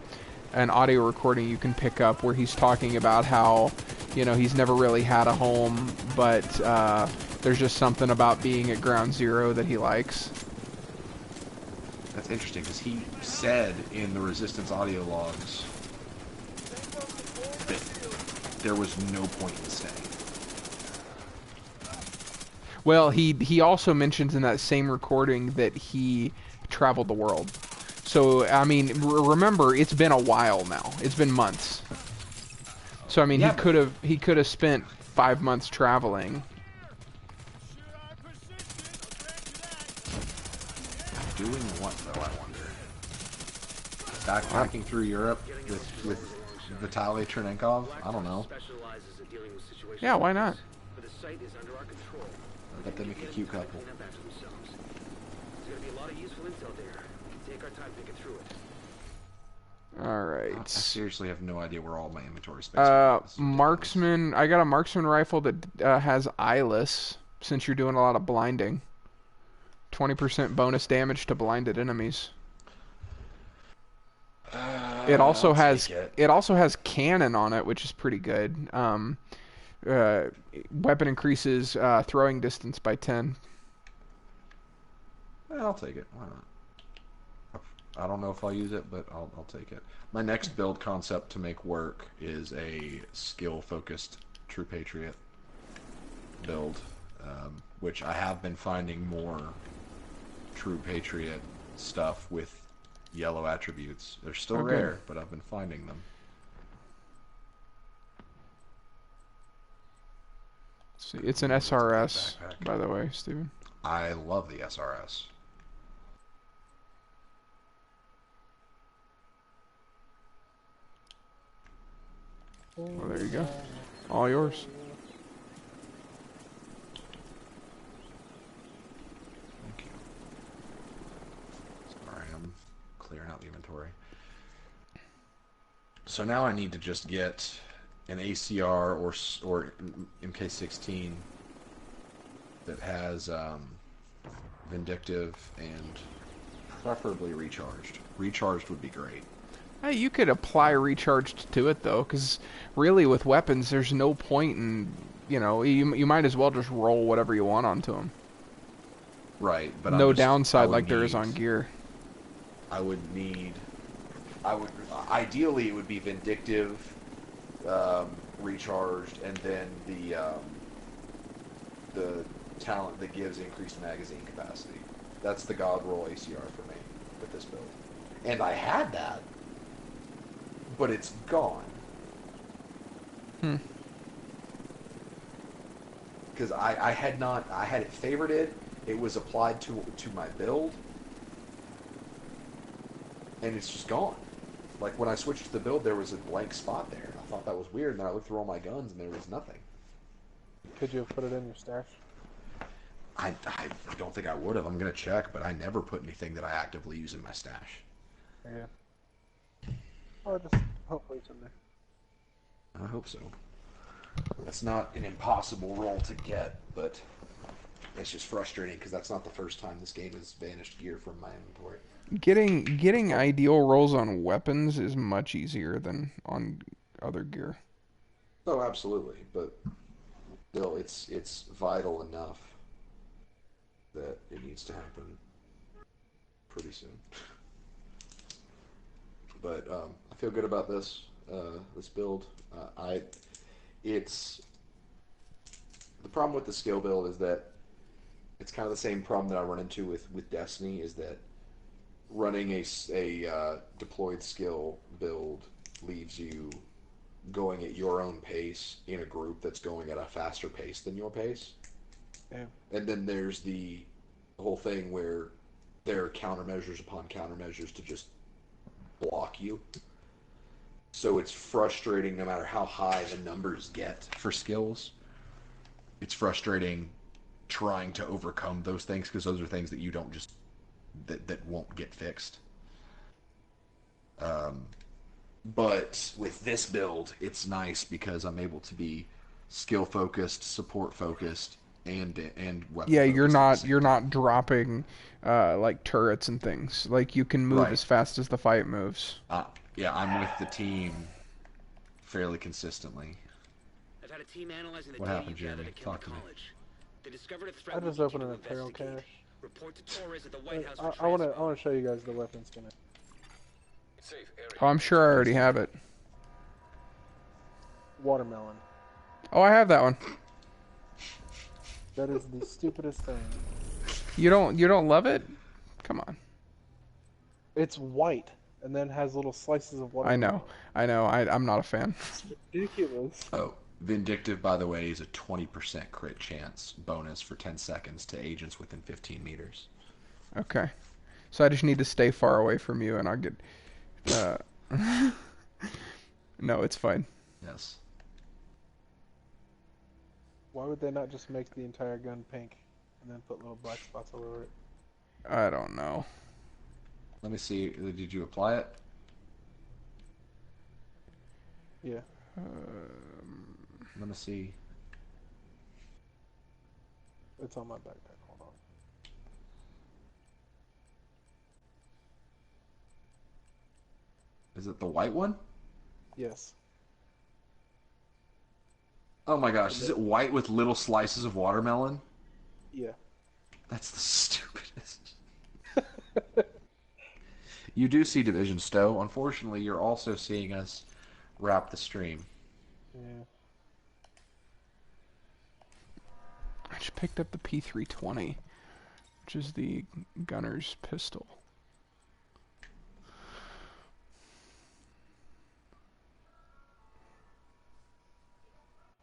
audio recording you can pick up where he's talking about how, you know, he's never really had a home, but there's just something about being at Ground Zero that he likes. That's interesting, because he said in the Resistance audio logs that there was no point in staying. Well, he also mentions in that same recording that he traveled the world. So, I mean, remember, it's been a while now. It's been months. So, I mean, Yeah, he could have spent 5 months traveling. Doing what, though, I wonder? Backpacking through Europe with Vitaly Chernenkov? I don't know. Specializes in dealing with situations Yeah, why like not? this, but the site is under our control. I bet they make a cute couple. Clean up after themselves. There's gonna be a lot of useful intel there. We can take our time picking through it. I Alright. seriously have no idea where all my inventory space is. Marksman. I got a marksman rifle that has eyeless, since you're doing a lot of blinding. 20% bonus damage to blinded enemies. It also has cannon on it, which is pretty good. Weapon increases throwing distance by 10. I'll take it. Why not? I don't know if I'll use it, but I'll take it. My next build concept to make work is a skill-focused True Patriot build, which I have been finding more True Patriot stuff with yellow attributes. They're still rare, but I've been finding them. See, it's an SRS, by the way, Steven. I love the SRS. Well, there you go. All yours. Thank you. Sorry, I'm clearing out the inventory. So now I need to just get an ACR or MK16 that has Vindictive and preferably recharged. Recharged would be great. Hey, you could apply recharged to it, though, because really with weapons, there's no point in, you know, you might as well just roll whatever you want onto them. Right, but no downside like there is on gear. Ideally it would be Vindictive, recharged, and then the talent that gives increased magazine capacity. That's the God roll ACR for me with this build. And I had that, but it's gone. Because I had it favorited, it was applied to my build, and it's just gone. Like when I switched to the build, there was a blank spot there. I thought that was weird, and then I looked through all my guns, and there was nothing. Could you have put it in your stash? I don't think I would have. I'm going to check, but I never put anything that I actively use in my stash. Yeah. Oh, just hopefully it's in there. I hope so. That's not an impossible roll to get, but it's just frustrating because that's not the first time this game has banished gear from my inventory. Getting ideal rolls on weapons is much easier than on other gear. Oh, absolutely, but still, it's vital enough that it needs to happen pretty soon. But I feel good about this build. It's the problem with the skill build is that it's kind of the same problem that I run into with Destiny, is that running a deployed skill build leaves you going at your own pace in a group that's going at a faster pace than your pace. Yeah. And then there's the whole thing where there are countermeasures upon countermeasures to just block you. So it's frustrating no matter how high the numbers get for skills. It's frustrating trying to overcome those things because those are things that you don't just that won't get fixed. But with this build, it's nice because I'm able to be skill focused, support focused, and weapon Yeah, focused. you're not dropping like turrets and things. Like you can move Right. as fast as the fight moves. Yeah, I'm with the team fairly consistently. I've had a team analyzing the What data happened, you gathered Jeremy? at Killer Talk to me. College. They discovered a threat I we just need opened you an to Imperial investigate. cache. Report to Torres at the White House. I want to show you guys the weapon skin. Oh, I'm sure I already have it. Watermelon. Oh, I have that one. That is the stupidest thing. You don't love it? Come on. It's white and then has little slices of watermelon. I know. I'm not a fan. It's ridiculous. Oh, Vindictive, by the way, is a 20% crit chance bonus for 10 seconds to agents within 15 meters. Okay. So I just need to stay far away from you, and I'll get. No, it's fine. Yes. Why would they not just make the entire gun pink and then put little black spots all over it? I don't know. Let me see. Did you apply it? Yeah. Let me see. It's on my backpack. Hold on. Is it the white one? Yes. Oh my gosh, is it white with little slices of watermelon? Yeah. That's the stupidest. You do see Division Stowe. Unfortunately, you're also seeing us wrap the stream. Yeah. I just picked up the P320, which is the gunner's pistol.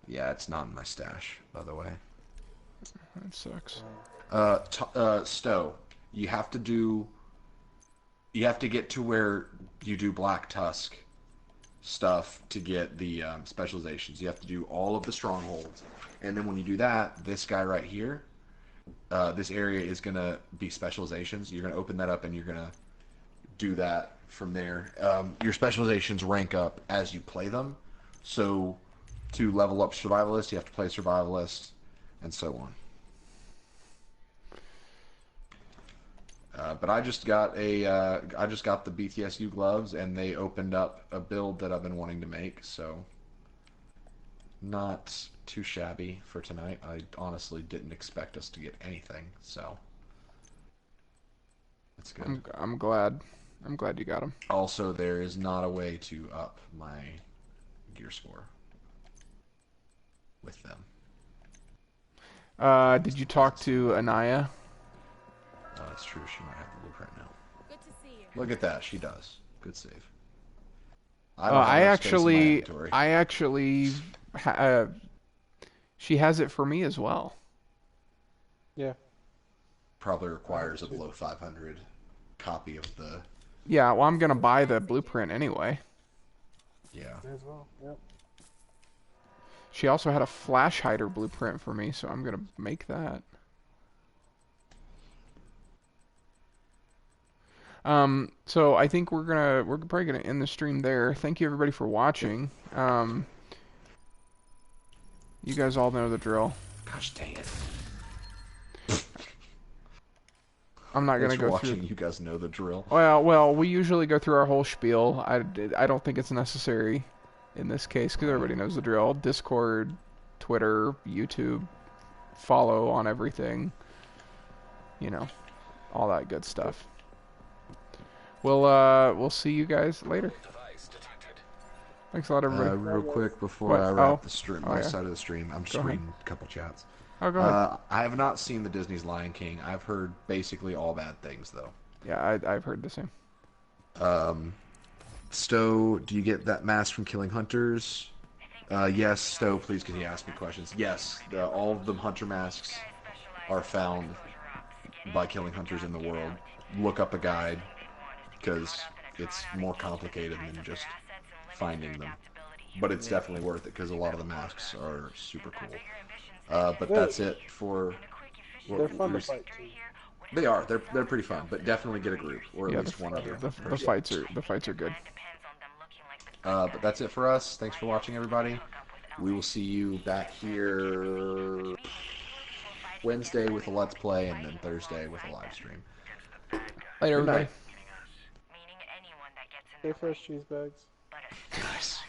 Yeah, it's not in my stash, by the way. That sucks. Stowe, you have to get to where you do Black Tusk stuff to get the specializations. You have to do all of the strongholds, and then when you do that, this guy right here, this area is gonna be specializations. You're gonna open that up, and you're gonna do that from there. Your specializations rank up as you play them, so to level up Survivalist, you have to play Survivalist, and so on. But I just got the BTSU gloves, and they opened up a build that I've been wanting to make, so not too shabby for tonight. I honestly didn't expect us to get anything, so that's good. I'm glad. I'm glad you got them. Also, there is not a way to up my gear score with them. Did you talk to Anaya? That's true. She might have the blueprint now. Good to see you. Look at that. She does. Good save. I actually, inventory. she has it for me as well. Yeah. Probably requires a below 500 copy of the. Yeah, well, I'm gonna buy the blueprint anyway. Yeah. May as well. Yep. She also had a flash hider blueprint for me, so I'm gonna make that. So I think we're probably gonna end the stream there. Thank you everybody for watching. You guys all know the drill. Gosh dang it. I'm not Thanks gonna for go watching. through. You guys know the drill. Well, we usually go through our whole spiel. I don't think it's necessary in this case because everybody knows the drill. Discord, Twitter, YouTube, follow on everything. You know, all that good stuff. We'll see you guys later. Thanks a lot, everybody. Real quick before What? I wrap Oh. the stream, Oh, my yeah. side of the stream, I'm just Go ahead. reading a couple chats. Oh, go ahead. I have not seen the Disney's Lion King. I've heard basically all bad things though. Yeah, I've heard the same. Stowe, do you get that mask from Killing Hunters? Yes, Stowe, please can you ask me questions? Yes, all of the hunter masks are found by Killing Hunters in the world. Look up a guide, because it's more complicated than just finding them. But it's definitely worth it, because a lot of the masks are super cool. But that's it for... They're fun to fight too. They are. They're pretty fun, but definitely get a group or at Yeah, least one other. the person. fights are good. But that's it for us. Thanks for watching, everybody. We will see you back here Wednesday with a Let's Play, and then Thursday with a live stream. Later, Good everybody. night. Stay fresh, cheese bags. Nice.